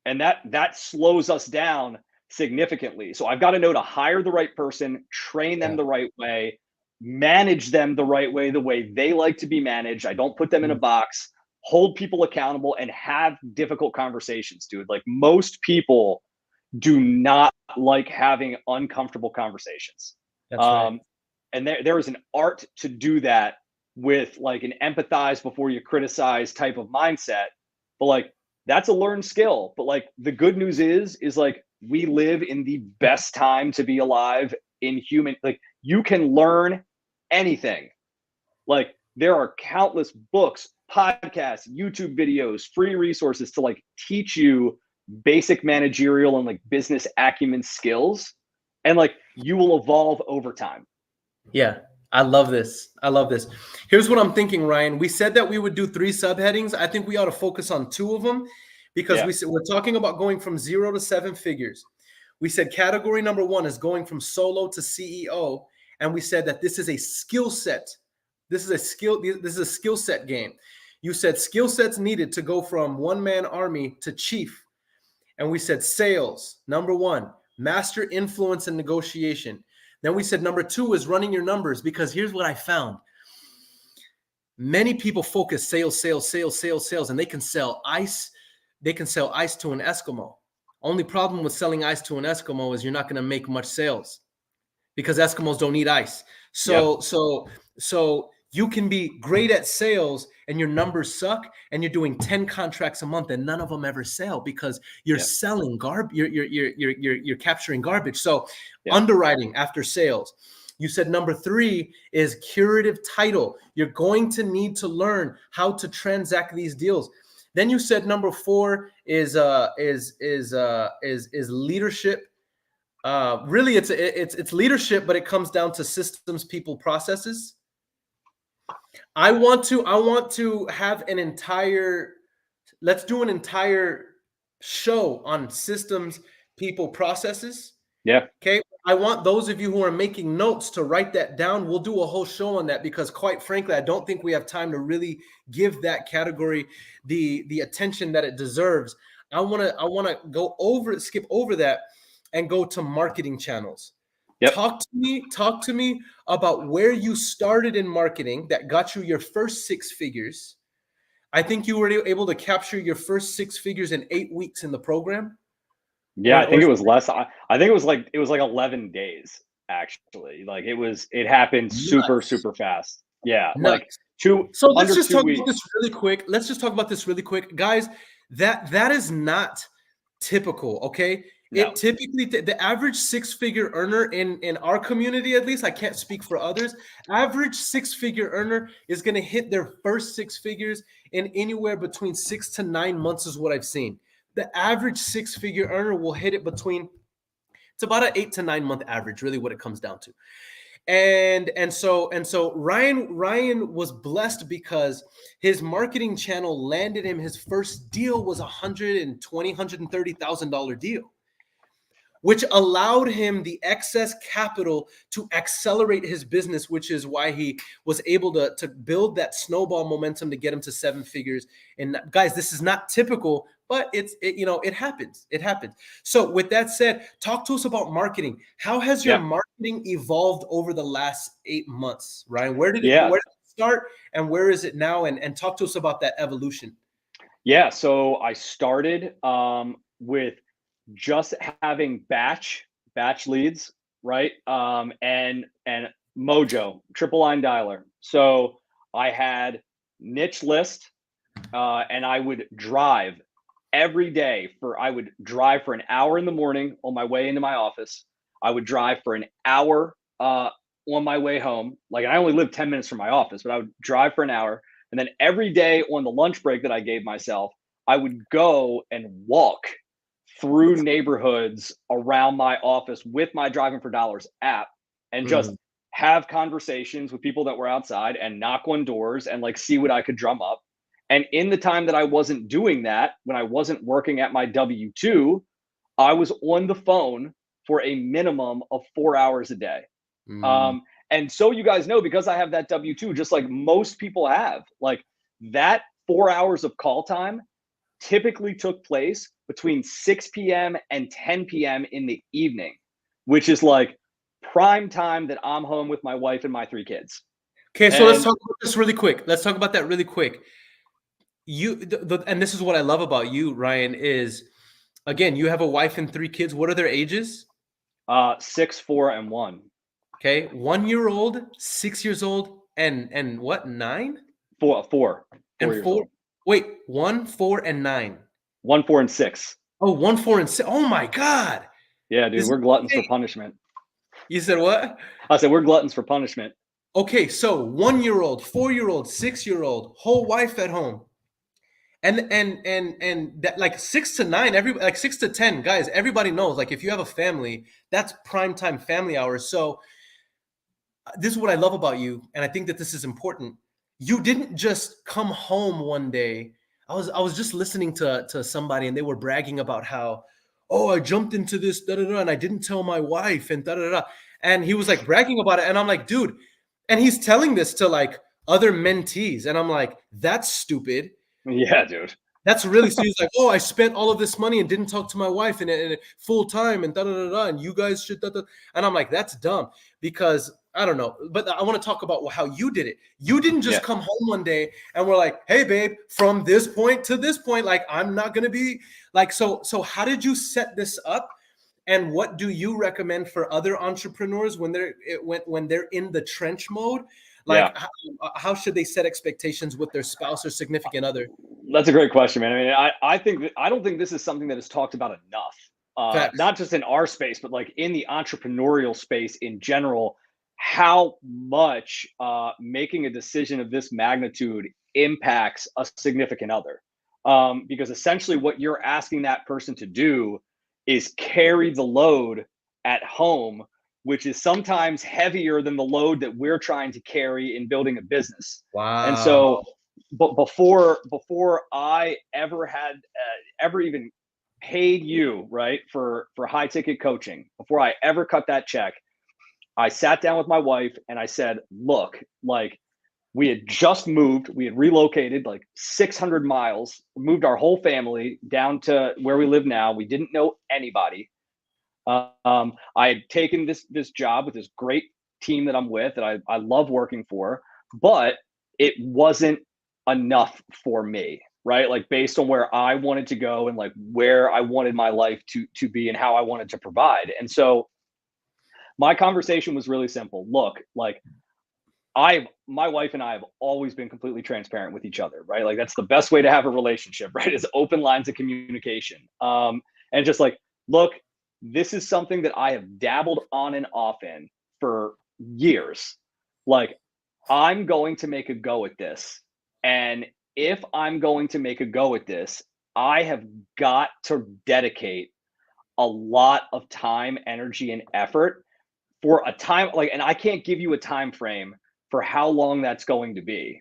And that slows us down significantly. So I've got to know to hire the right person, train them the right way, manage them the right way, the way they like to be managed. I don't put them in a box, hold people accountable, and have difficult conversations, dude. Like most people do not like having uncomfortable conversations. That's right. And there is an art to do that with like an empathize before you criticize type of mindset. But like that's a learned skill. But like the good news is like we live in the best time to be alive in human. Like you can learn anything. Like there are countless books, podcasts, YouTube videos, free resources to like teach you basic managerial and like business acumen skills, and like you will evolve over time. Yeah, I love this. I love this. Here's what I'm thinking, Ryan. We said that we would do 3 subheadings. I think we ought to focus on 2 of them because we're talking about going from 0 to 7 figures. We said category number 1 is going from solo to CEO, and we said that this is a skill set. This is a skill set game. You said skill sets needed to go from one-man army to chief. And we said sales, number 1, master influence and negotiation. Then we said number 2 is running your numbers, because here's what I found. Many people focus sales, and they can sell ice. They can sell ice to an Eskimo. Only problem with selling ice to an Eskimo is you're not going to make much sales because Eskimos don't eat ice. So you can be great at sales and your numbers suck and you're doing 10 contracts a month and none of them ever sell because you're selling garbage. You're capturing garbage. So underwriting after sales. You said number 3 is curative title. You're going to need to learn how to transact these deals. Then you said number 4 is leadership. Really, it's leadership, but it comes down to systems, people, processes. I want to have an entire. Let's do an entire show on systems, people, processes. Yeah. Okay. I want those of you who are making notes to write that down. We'll do a whole show on that because, quite frankly, I don't think we have time to really give that category the attention that it deserves. I want to skip over that and go to marketing channels. Yep. Talk to me about where you started in marketing that got you your first 6 figures. I think you were able to capture your first 6 figures in 8 weeks in the program. Yeah, I think it was less. I think it was like 11 days actually. Like it happened super fast. Yeah, like So let's just talk about this really quick. Let's just talk about this really quick, guys. That is not typical. Okay. No. It typically the average 6-figure earner in our community, at least, I can't speak for others. Average 6-figure earner is going to hit their first 6 figures in anywhere between 6 to 9 months is what I've seen. The average 6-figure earner will hit it between, it's about an 8 to 9 month average, really what it comes down to. And so Ryan was blessed because his marketing channel landed him. His first deal was $130,000 deal, which allowed him the excess capital to accelerate his business, which is why he was able to build that snowball momentum to get him to 7 figures. And guys, this is not typical, but it happens. It happens. So with that said, talk to us about marketing. How has your marketing evolved over the last 8 months, Ryan? Where did it start and where is it now? And talk to us about that evolution. Yeah. So I started with just having batch leads, right? And Mojo, triple line dialer. So I had niche list, and I would drive every day I would drive for an hour in the morning on my way into my office. I would drive for an hour on my way home. Like I only lived 10 minutes from my office, but I would drive for an hour. And then every day on the lunch break that I gave myself, I would go and walk through neighborhoods around my office with my Driving for Dollars app and just have conversations with people that were outside and knock on doors and like see what I could drum up. And in the time that I wasn't doing that, when I wasn't working at my W-2, I was on the phone for a minimum of 4 hours a day. And so you guys know, because I have that W-2, just like most people have, like that 4 hours of call time typically took place between 6 p.m. and 10 p.m. in the evening, which is like prime time that I'm home with my wife and my 3 kids. Okay, so let's talk about this really quick. Let's talk about that really quick. And this is what I love about you, Ryan, is again, you have a wife and 3 kids. What are their ages? 6, 4, and 1. Okay, 1-year-old, 6 years old, and what, 9? 4 and years 4. old. Wait, 1, 4, and 9. 1, 4, and 6. Oh, 1, 4, and 6. Oh my God. Yeah, dude, we're gluttons for punishment. You said what? I said we're gluttons for punishment. Okay, so 1-year-old, 4-year-old, 6-year-old, whole wife at home. And that like 6 to 9, like 6 to 10, guys, everybody knows, like if you have a family, that's prime time family hours. So this is what I love about you, and I think that this is important. You didn't just come home one day. I was just listening to somebody, and they were bragging about how, oh, I jumped into this and I didn't tell my wife and and he was like bragging about it, and I'm like, dude, and he's telling this to like other mentees, and I'm like, that's stupid. Yeah, dude. That's really so he's like, oh, I spent all of this money and didn't talk to my wife and full time and and you guys should and I'm like, that's dumb, because I don't know, but I want to talk about how you did it. You didn't just come home one day and we're like, hey babe, from this point to this point, like I'm not gonna be like, so how did you set this up, and what do you recommend for other entrepreneurs when they're in the trench mode? Like, how should they set expectations with their spouse or significant other? That's a great question, man. I mean, I don't think this is something that is talked about enough. Not just in our space, but like in the entrepreneurial space in general. How much making a decision of this magnitude impacts a significant other? Because essentially, what you're asking that person to do is carry the load at home, which is sometimes heavier than the load that we're trying to carry in building a business. Wow. And so, but before I ever had ever even paid you, right, for high ticket coaching, before I ever cut that check, I sat down with my wife and I said, look, like we had just moved, we had relocated like 600 miles, moved our whole family down to where we live now. We didn't know anybody. I had taken this job with this great team that I'm with, that I love working for, but it wasn't enough for me, right? Like based on where I wanted to go and like where I wanted my life to be and how I wanted to provide. And so my conversation was really simple. Look, like my wife and I have always been completely transparent with each other, right? Like that's the best way to have a relationship, right? Is open lines of communication. And just like, look, this is something that I have dabbled on and off in for years. Like, I'm going to make a go at this. And if I'm going to make a go at this, I have got to dedicate a lot of time, energy, and effort for a time, like, and I can't give you a time frame for how long that's going to be.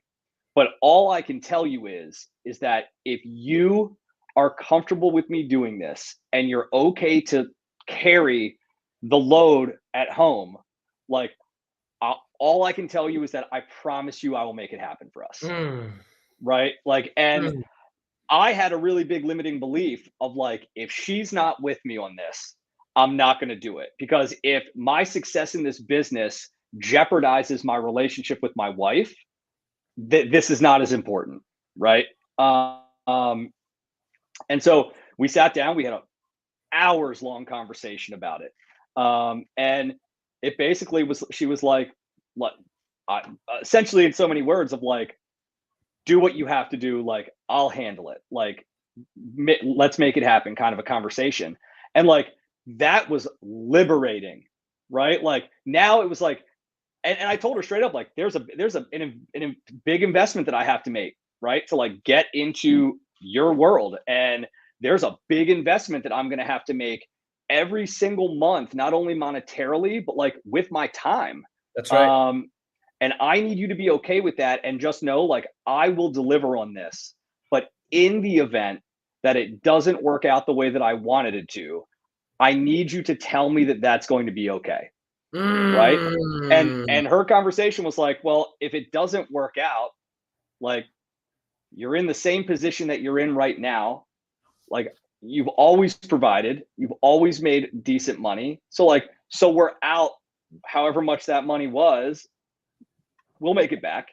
But all I can tell you is that if you are comfortable with me doing this and you're okay to carry the load at home, like all I can tell you is that I promise you I will make it happen for us. Right? Like, and I had a really big limiting belief of like, if she's not with me on this, I'm not going to do it, because if my success in this business jeopardizes my relationship with my wife, this is not as important. Right? And so we sat down, we had an hours long conversation about it. And it basically was, she was like, essentially in so many words of like, do what you have to do. Like, I'll handle it. Like, let's make it happen, kind of a conversation. And like, that was liberating, right? Like now it was like, and I told her straight up, like, there's a big investment that I have to make, right? To like get into your world. And there's a big investment that I'm going to have to make every single month, not only monetarily, but like with my time. That's right. And I need you to be okay with that. And just know, like, I will deliver on this. But in the event that it doesn't work out the way that I wanted it to, I need you to tell me that that's going to be okay. Right. And her conversation was like, well, if it doesn't work out, like, you're in the same position that you're in right now. Like, you've always provided, you've always made decent money. So like, so we're out however much that money was, we'll make it back.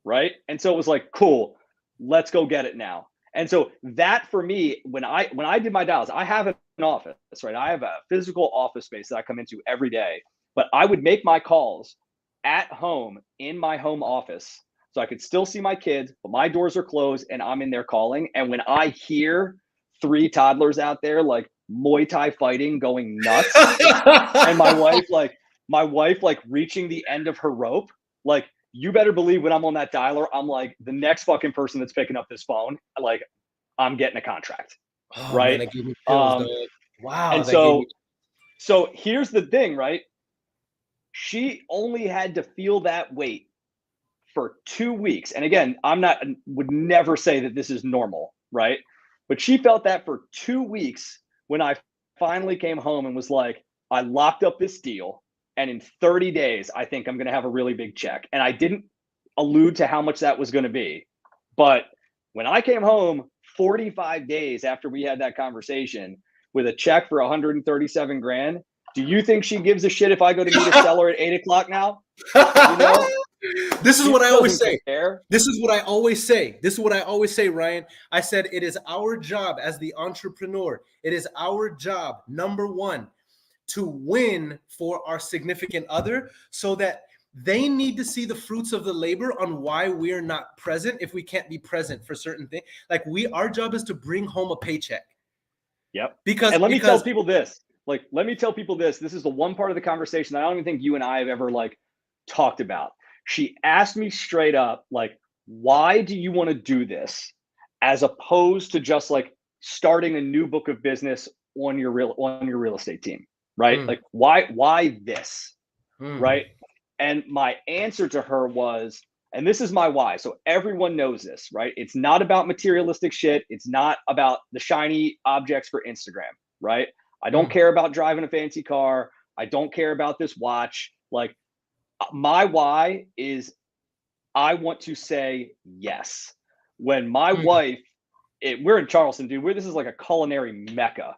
Right. And so it was like, cool, let's go get it now. And so that for me, when I did my dials, I have an office, right? I have a physical office space that I come into every day, but I would make my calls at home in my home office. So I could still see my kids, but my doors are closed and I'm in there calling. And when I hear 3 toddlers out there like Muay Thai fighting, going nuts, and my wife like reaching the end of her rope, like, you better believe when I'm on that dialer, I'm like, the next fucking person that's picking up this phone, like, I'm getting a contract. Oh, right. Man, that gave me chills, dog. Wow. And so here's the thing, right? She only had to feel that weight for 2 weeks. And again, would never say that this is normal, right? But she felt that for 2 weeks when I finally came home and was like, I locked up this deal. And in 30 days, I think I'm going to have a really big check. And I didn't allude to how much that was going to be. But when I came home 45 days after we had that conversation with a check for 137 grand, do you think she gives a shit if I go to meet a seller at 8 o'clock now? You know? This is what I always say. Care. This is what I always say, Ryan. I said, it is our job as the entrepreneur. It is our job, number one, to win for our significant other, so that they need to see the fruits of the labor on why we're not present if we can't be present for certain things. Like, our job is to bring home a paycheck. Yep. Because let me tell people this. This is the one part of the conversation that I don't even think you and I have ever like talked about. She asked me straight up, like, why do you want to do this, as opposed to just like starting a new book of business on your real estate team, right? Like, why this, right? And my answer to her was, and this is my why. So everyone knows this, right? It's not about materialistic shit. It's not about the shiny objects for Instagram, right? I don't care about driving a fancy car. I don't care about this watch. Like, my why is, I want to say yes. When my wife, we're in Charleston, dude. This is like a culinary mecca.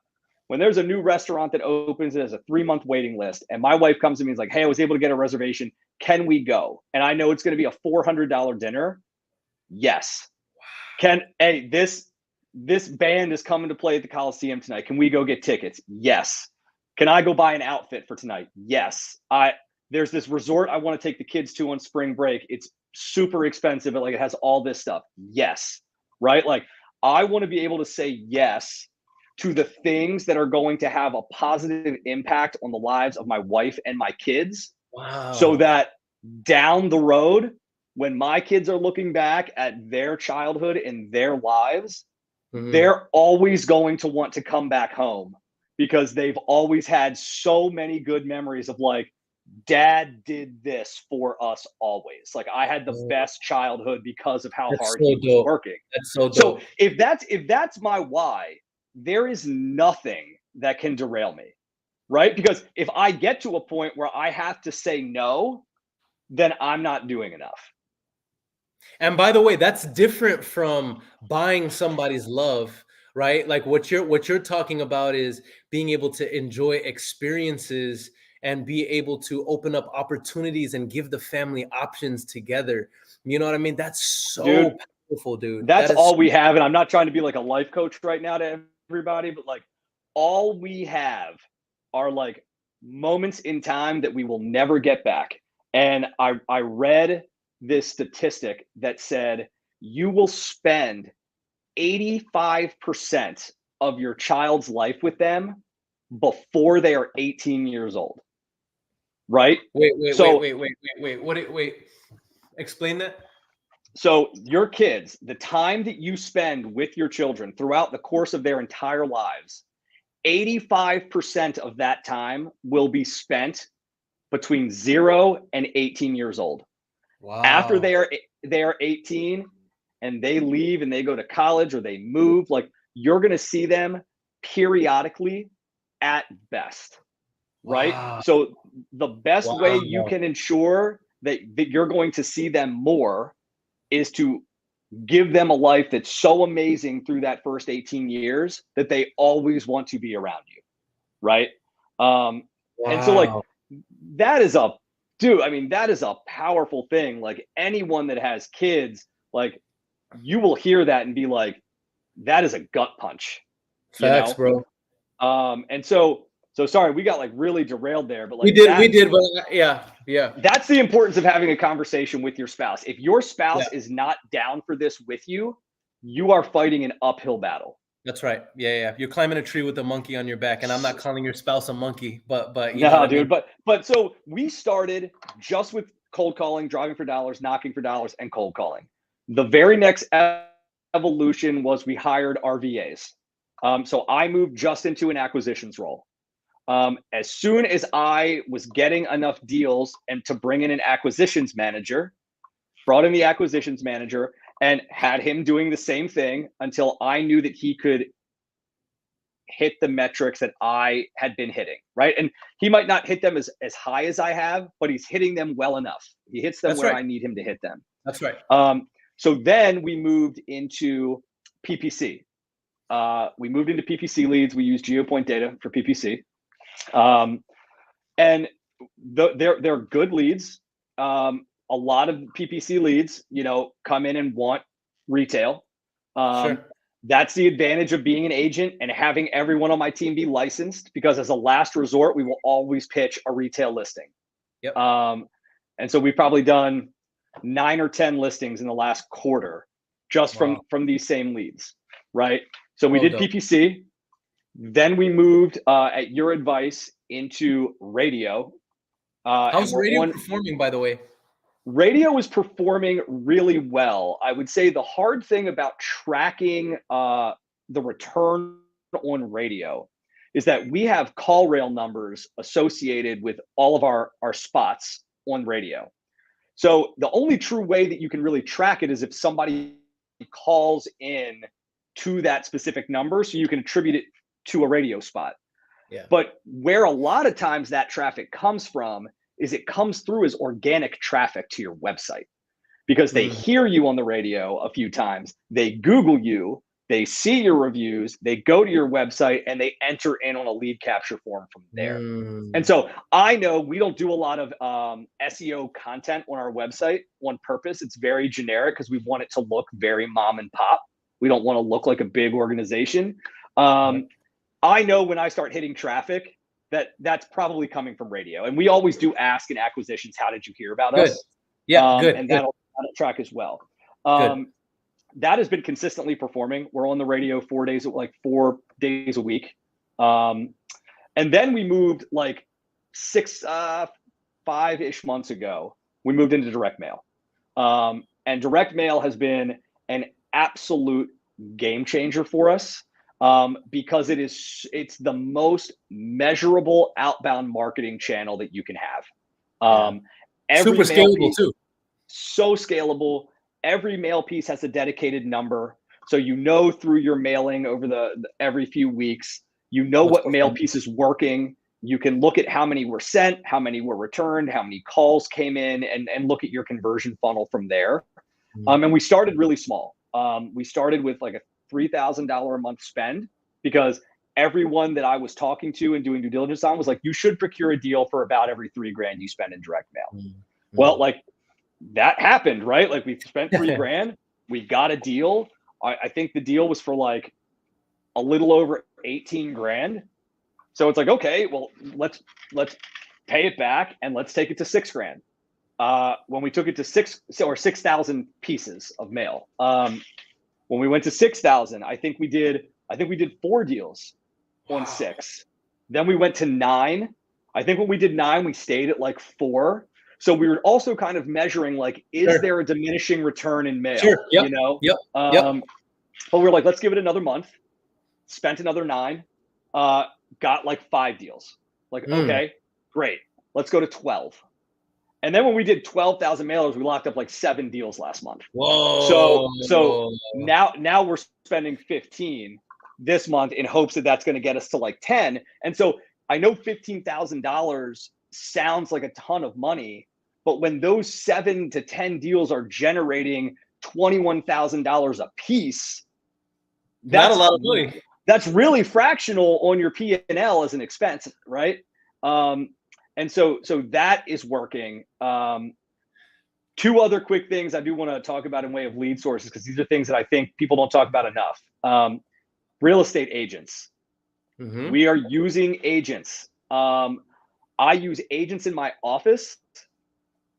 When there's a new restaurant that opens, it has a 3-month waiting list, and my wife comes to me and is like, hey, I was able to get a reservation. Can we go? And I know it's going to be a $400 dinner. Yes. Hey, this band is coming to play at the Coliseum tonight. Can we go get tickets? Yes. Can I go buy an outfit for tonight? Yes. There's this resort I want to take the kids to on spring break. It's super expensive, but like, it has all this stuff. Yes. Right? Like, I want to be able to say yes to the things that are going to have a positive impact on the lives of my wife and my kids. Wow. So that down the road, when my kids are looking back at their childhood and their lives, they're always going to want to come back home, because they've always had so many good memories of like, Dad did this for us always. Like, I had the best childhood because of how hard he was working. That's so dope. So if that's my why, there is nothing that can derail me, right? Because if I get to a point where I have to say no, then I'm not doing enough. And by the way, that's different from buying somebody's love, right? Like, what you're talking about is being able to enjoy experiences and be able to open up opportunities and give the family options together. You know what I mean? That's so powerful, dude. That's all we have. And I'm not trying to be like a life coach right now to everybody, but like, all we have are like moments in time that we will never get back. And I read this statistic that said you will spend 85% of your child's life with them before they are 18 years old. right? Wait, So wait. Explain that. So your kids, the time that you spend with your children throughout the course of their entire lives, 85% of that time will be spent between 0 and 18 years old. After Wow. they are 18 and they leave and they go to college or they move, like you're going to see them periodically at best, right? Wow. So the best way you Wow. can ensure that you're going to see them more is to give them a life that's so amazing through that first 18 years that they always want to be around you, right? And so like Wow. that is a dude, I mean, that is a powerful thing. Like anyone that has kids, like you will hear that and be like, that is a gut punch, you Facts, know? bro. And so sorry, we got like really derailed there, but We like did, but yeah, that's the importance of having a conversation with your spouse. If your spouse yeah. is not down for this with you, you are fighting an uphill battle. That's right. Yeah. You're climbing a tree with a monkey on your back, and I'm not calling your spouse a monkey, but you know what No, I mean. dude. But so we started just with cold calling, driving for dollars, knocking for dollars, and cold calling. The very next evolution was we hired RVAs. So I moved just into an acquisitions role. As soon as I was getting enough deals and to bring in an acquisitions manager, brought in the acquisitions manager and had him doing the same thing until I knew that he could hit the metrics that I had been hitting, right? And he might not hit them as high as I have, but he's hitting them well enough. He hits them That's where right. I need him to hit them. That's right. So then we moved into PPC. We moved into PPC leads. We use GeoPoint data for PPC. And they're good leads. A lot of PPC leads, you know, come in and want retail. Sure. That's the advantage of being an agent and having everyone on my team be licensed, because as a last resort, we will always pitch a retail listing. Yep. And so we've probably done 9 or 10 listings in the last quarter just Wow. from these same leads, right? So we So did dope. PPC. Then we moved at your advice into radio. How's And we're radio on performing, by the way? radio is performing really well. I would say the hard thing about tracking the return on radio is that we have call rail numbers associated with all of our spots on radio. So the only true way that you can really track it is if somebody calls in to that specific number, so you can attribute it to a radio spot. Yeah. But where a lot of times that traffic comes from is it comes through as organic traffic to your website, because they hear you on the radio a few times, they Google you, they see your reviews, they go to your website, and they enter in on a lead capture form from there. And so I know we don't do a lot of SEO content on our website on purpose. It's very generic because we want it to look very mom and pop. We don't want to look like a big organization. I know when I start hitting traffic, that's probably coming from radio. And we always do ask in acquisitions, how did you hear about Good. us? Yeah, good. And Good. that'll track as well. Good. That has been consistently performing. We're on the radio 4 days a week. And then we moved like 5-ish months ago, we moved into direct mail. And direct mail has been an absolute game changer for us. Because it's the most measurable outbound marketing channel that you can have. Super scalable too. So scalable. Every mail piece has a dedicated number. So you know through your mailing over the every few weeks, you know what mail piece is working. You can look at how many were sent, how many were returned, how many calls came in, and look at your conversion funnel from there. And we started really small. We started with like a $3,000 a month spend, because everyone that I was talking to and doing due diligence on was like, you should procure a deal for about every $3,000 you spend in direct mail. Well, like that happened, right? Like we spent $3,000, we got a deal. I think the deal was for like a little over 18 grand. So it's like, okay, well, let's pay it back and let's take it to 6 grand. When we took it to 6,000 pieces of mail. When we went to 6,000, I think we did 4 deals on 6. Then we went to 9. I think when we did 9, we stayed at like 4. So we were also kind of measuring like, is there a diminishing return in mail? Sure. Yep. You know? Yep. But we were like, let's give it another month. Spent another 9. Got like 5 deals. Like, okay, great. Let's go to 12. And then when we did 12,000 mailers, we locked up like 7 deals last month. Whoa. So now we're spending 15 this month in hopes that that's going to get us to like 10. And so I know $15,000 sounds like a ton of money, but when those 7 to 10 deals are generating $21,000 a piece, that's not a lot of money. That's really fractional on your P&L as an expense, right? And so that is working. 2 other quick things I do want to talk about in way of lead sources, because these are things that I think people don't talk about enough. Real estate agents. We are using agents. I use agents in my office,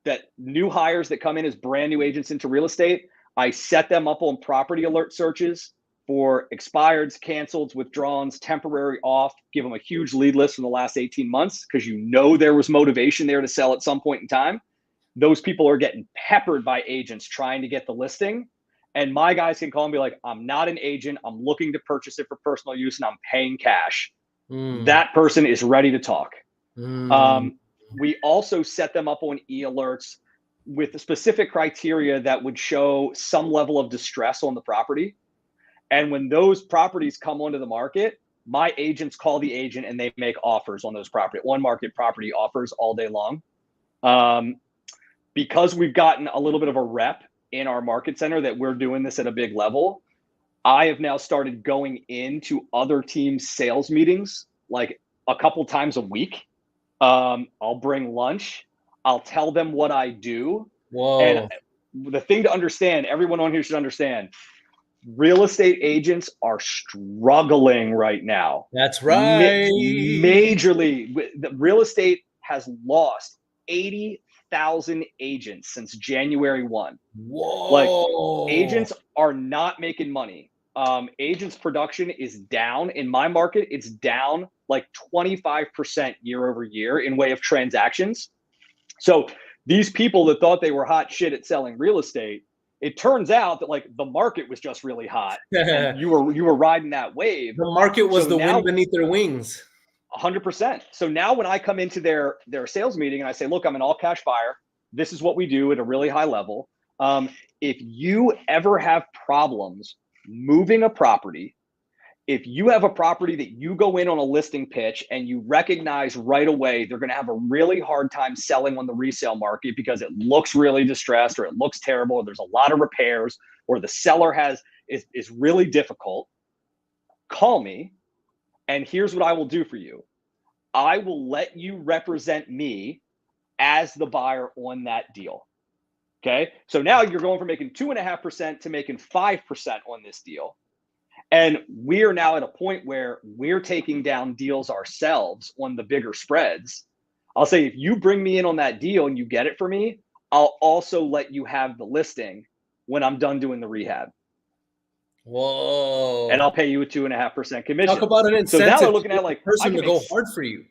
that new hires that come in as brand new agents into real estate. I set them up on property alert searches for expireds, canceleds, withdrawals, temporary off, give them a huge lead list from the last 18 months because there was motivation there to sell at some point in time. Those people are getting peppered by agents trying to get the listing. And my guys can call and be like, I'm not an agent. I'm looking to purchase it for personal use and I'm paying cash. That person is ready to talk. We also set them up on e-alerts with specific criteria that would show some level of distress on the property. And when those properties come onto the market, my agents call the agent and they make offers on those property, on market property offers all day long. Because we've gotten a little bit of a rep in our market center that we're doing this at a big level, I have now started going into other teams' sales meetings like a couple times a week. I'll bring lunch. I'll tell them what I do. And the thing to understand, everyone on here should understand, real estate agents are struggling right now. That's right. Majorly. The real estate has lost 80,000 agents since January 1. Whoa. Like, agents are not making money. Agents production is down. In my market, it's down like 25% year over year in way of transactions. So these people that thought they were hot shit at selling real estate, it turns out that like the market was just really hot and you were riding that wave. The market was the wind beneath their wings. 100%. So now when I come into their sales meeting and I say, look, I'm an all cash buyer. This is what we do at a really high level. If you ever have problems moving a property, if you have a property that you go in on a listing pitch and you recognize right away they're going to have a really hard time selling on the resale market because it looks really distressed or it looks terrible or there's a lot of repairs or the seller is really difficult, call me and here's what I will do for you. I will let you represent me as the buyer on that deal. Okay. So now you're going from making 2.5% to making 5% on this deal. And we are now at a point where we're taking down deals ourselves on the bigger spreads. I'll say, if you bring me in on that deal and you get it for me, I'll also let you have the listing when I'm done doing the rehab. Whoa. And I'll pay you a 2.5% commission. Talk about an incentive. So now they're looking at like, person to go hard for you.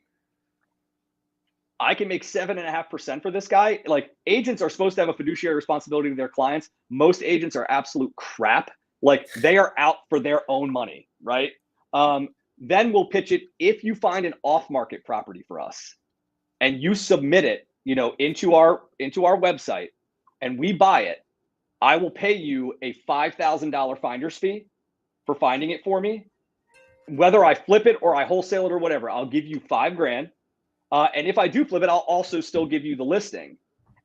I can make 7.5% for this guy. Like, agents are supposed to have a fiduciary responsibility to their clients. Most agents are absolute crap. Like, they are out for their own money, right? Then we'll pitch it. If you find an off-market property for us and you submit it, into our website and we buy it, I will pay you a $5,000 finder's fee for finding it for me. Whether I flip it or I wholesale it or whatever, I'll give you $5,000. And if I do flip it, I'll also still give you the listing.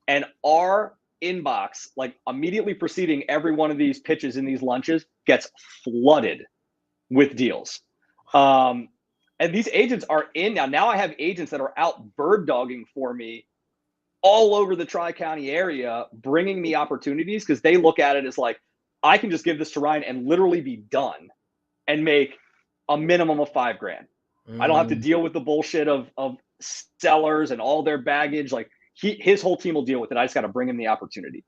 And our inbox, like immediately preceding every one of these pitches in these lunches, gets flooded with deals. And these agents are in now. Now I have agents that are out bird dogging for me all over the Tri-County area, bringing me opportunities because they look at it as like, I can just give this to Ryan and literally be done and make a minimum of $5,000. I don't have to deal with the bullshit of sellers and all their baggage. Like, his whole team will deal with it. I just got to bring him the opportunity.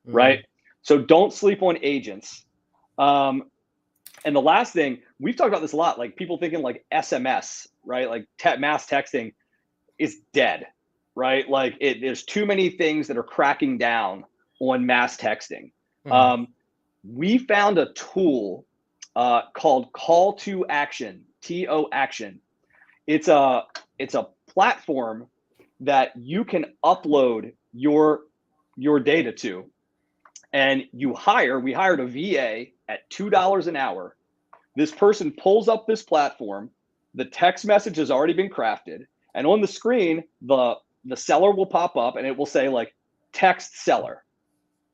Right. So don't sleep on agents. And the last thing, we've talked about this a lot, like people thinking like SMS, right? Like mass texting. is dead, right? Like there's too many things that are cracking down on mass texting. We found a tool called Call to Action, TO Action. It's a platform that you can upload your data to, and we hired a VA at $2 an hour. This person pulls up this platform, the text message has already been crafted, and on the screen the seller will pop up and it will say like text seller,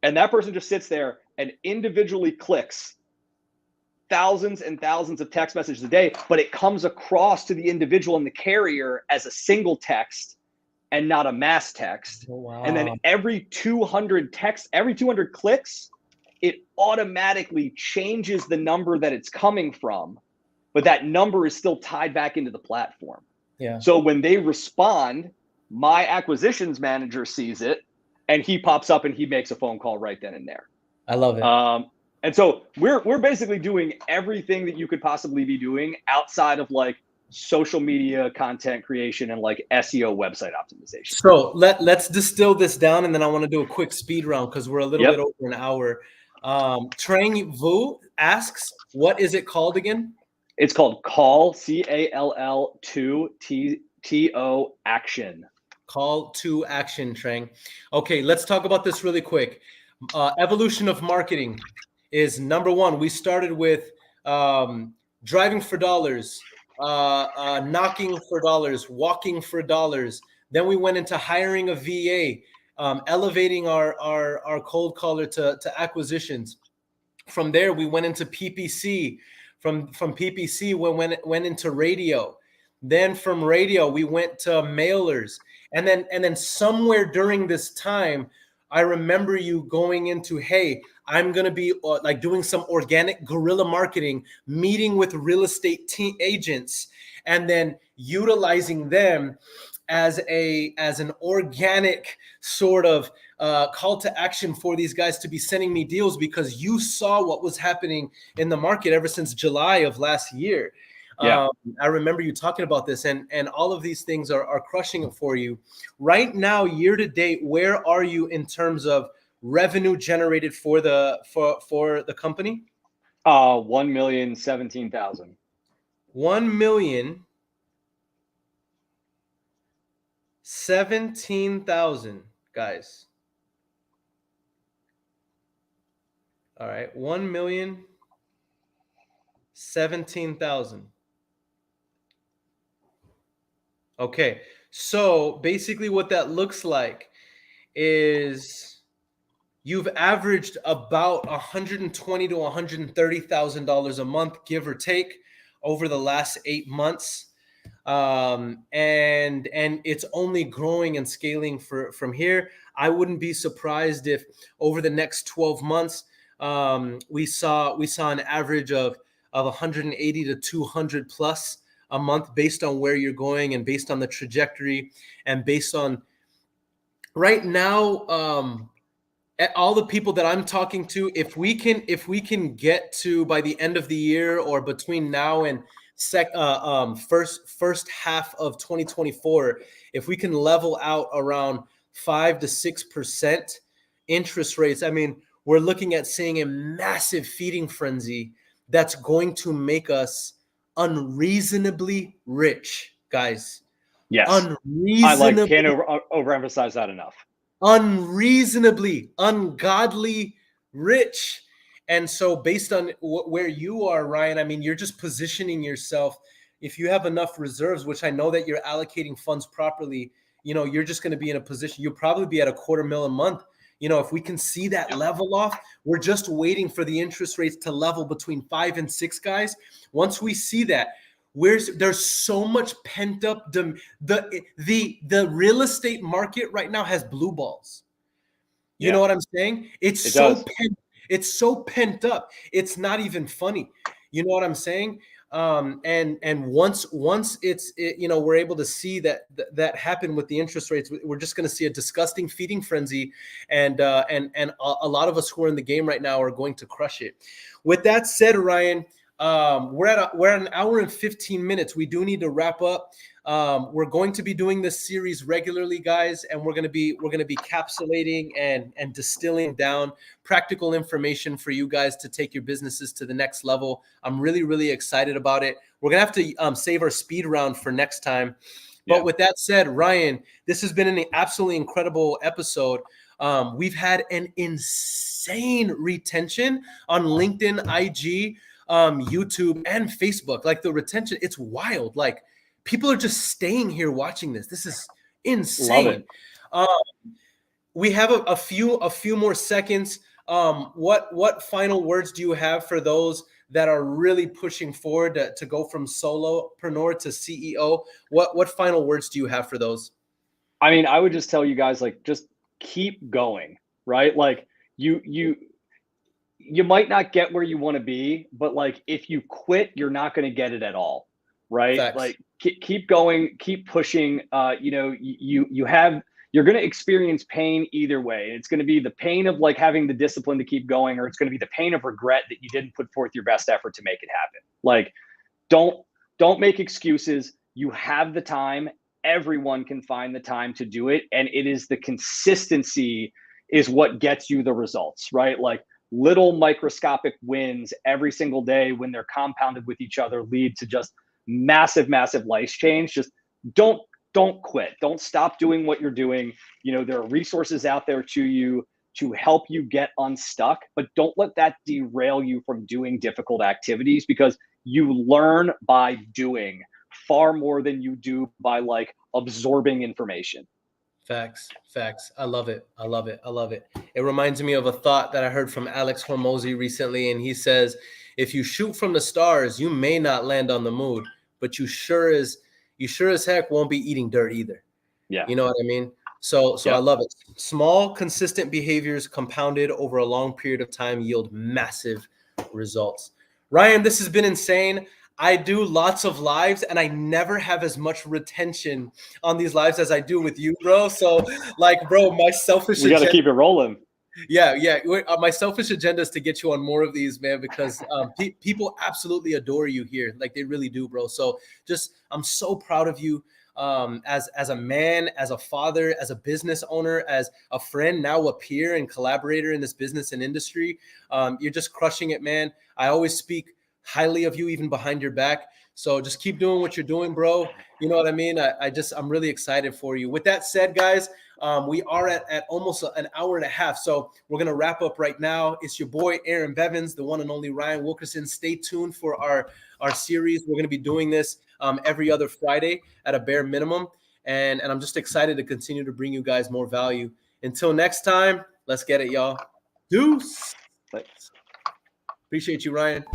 and that person just sits there and individually clicks thousands and thousands of text messages a day, but it comes across to the individual and the carrier as a single text and not a mass text. Oh, wow. And then every 200 clicks, it automatically changes the number that it's coming from, but that number is still tied back into the platform. Yeah. So when they respond, my acquisitions manager sees it and he pops up and he makes a phone call right then and there. I love it. And so we're basically doing everything that you could possibly be doing outside of like social media content creation and like SEO website optimization. So let's distill this down, and then I want to do a quick speed round because we're a little bit over an hour. Trang Vu asks, what is it called again? It's called Call, CALL to TO Action. Call to Action, Trang. Okay, let's talk about this really quick. Evolution of marketing is number one. We started with driving for dollars, knocking for dollars, walking for dollars. Then we went into hiring a VA, elevating our cold caller to acquisitions. From there, we went into PPC. From PPC, we went into radio. Then from radio, we went to mailers. And then somewhere during this time, I remember you going into, hey, I'm going to be like doing some organic guerrilla marketing, meeting with real estate agents, and then utilizing them as an organic sort of call to action for these guys to be sending me deals, because you saw what was happening in the market ever since July of last year. Yeah. I remember you talking about this, and all of these things are crushing it for you. Right now, year to date, where are you in terms of revenue generated for the company? 1,017,000. 1,017,000, guys. All right, 1,017,000. Okay, so basically what that looks like is you've averaged about $120,000 to $130,000 a month, give or take, over the last 8 months, and it's only growing and scaling from here. I wouldn't be surprised if over the next 12 months we saw an average of 180 to 200 plus a month, based on where you're going and based on the trajectory and based on right now, all the people that I'm talking to, if we can get to by the end of the year or between now and first half of 2024, if we can level out around 5 to 6% interest rates, I mean, we're looking at seeing a massive feeding frenzy that's going to make us unreasonably rich, guys. Yes. Unreasonably. Can't overemphasize that enough. Unreasonably, ungodly rich. And so based on where you are, Ryan, I mean, you're just positioning yourself. If you have enough reserves, which I know that you're allocating funds properly, you're just going to be in a position, you'll probably be at $250,000 a month. If we can see that level off, we're just waiting for the interest rates to level between 5 and 6, guys. Once we see that, there's so much pent up. The real estate market right now has blue balls. You know what I'm saying? It's so pent up. It's not even funny. You know what I'm saying? And once it's we're able to see that happen with the interest rates, we're just going to see a disgusting feeding frenzy, and a lot of us who are in the game right now are going to crush it. With that said, Ryan, We're at an hour and 15 minutes. We do need to wrap up. We're going to be doing this series regularly, guys, and we're going to be capsulating and distilling down practical information for you guys to take your businesses to the next level. I'm really, really excited about it. We're going to have to save our speed round for next time. But with that said, Ryan, this has been an absolutely incredible episode. We've had an insane retention on LinkedIn, IG, YouTube, and Facebook. Like the retention, it's wild. Like people are just staying here watching this. This is insane. We have a few more seconds. What final words do you have for those that are really pushing forward to go from solopreneur to CEO? What final words do you have for those? I mean, I would just tell you guys, like, just keep going, right? Like you might not get where you want to be, but like if you quit, you're not going to get it at all, right? Facts. Like keep going, keep pushing. You're going to experience pain either way. It's going to be the pain of like having the discipline to keep going, or it's going to be the pain of regret that you didn't put forth your best effort to make it happen. Like don't make excuses. You have the time. Everyone can find the time to do it. And it is the consistency is what gets you the results, right? Like little microscopic wins every single day when they're compounded with each other lead to just massive, massive life change. Just don't quit. Don't stop doing what you're doing. You know, there are resources out there to you to help you get unstuck, but don't let that derail you from doing difficult activities, because you learn by doing far more than you do by like absorbing information. Facts. I love it. It reminds me of a thought that I heard from Alex Hormozy recently. And he says, if you shoot from the stars, you may not land on the moon, but you sure as heck won't be eating dirt either. Yeah. You know what I mean? So I love it. Small, consistent behaviors compounded over a long period of time yield massive results. Ryan, this has been insane. I do lots of lives and I never have as much retention on these lives as I do with you, bro. So like, bro, my selfish we got to keep it rolling. Yeah. My selfish agenda is to get you on more of these, man, because people absolutely adore you here. Like they really do, bro. So I'm so proud of you as a man, as a father, as a business owner, as a friend, now a peer and collaborator in this business and industry. You're just crushing it, man. I always speak highly of you, even behind your back. So just keep doing what you're doing, bro. You know what I mean? I'm really excited for you. With that said, guys, we are at almost an hour and a half. So we're going to wrap up right now. It's your boy, Aaron Bevins, the one and only Ryan Wilkerson. Stay tuned for our series. We're going to be doing this every other Friday at a bare minimum. And I'm just excited to continue to bring you guys more value. Until next time, let's get it, y'all. Deuce. Thanks. Appreciate you, Ryan.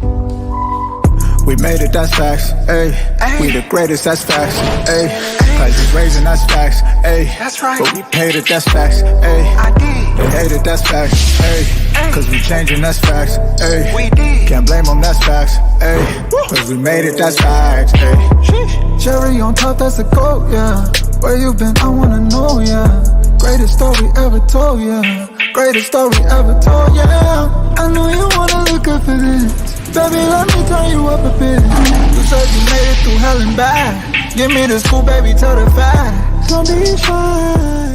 We made it, that's facts, ayy. We the greatest, that's facts, ayy. Prices raising, that's facts, ayy. That's right. But we paid it, that's facts, ayy. I did. They hate it, that's facts, ayy. Cause we changing, that's facts, ayy. We did. Can't blame them, that's facts, ayy. Cause we made it, that's facts, ayy. Cherry on top, that's a goat, yeah. Where you been, I wanna know, yeah. Greatest story ever told, yeah. Greatest story ever told, yeah. I know you wanna look up for this. Baby, let me turn you up a bit. You said you made it through hell and back. Give me the scoop, baby, tell the facts. Don't be shy.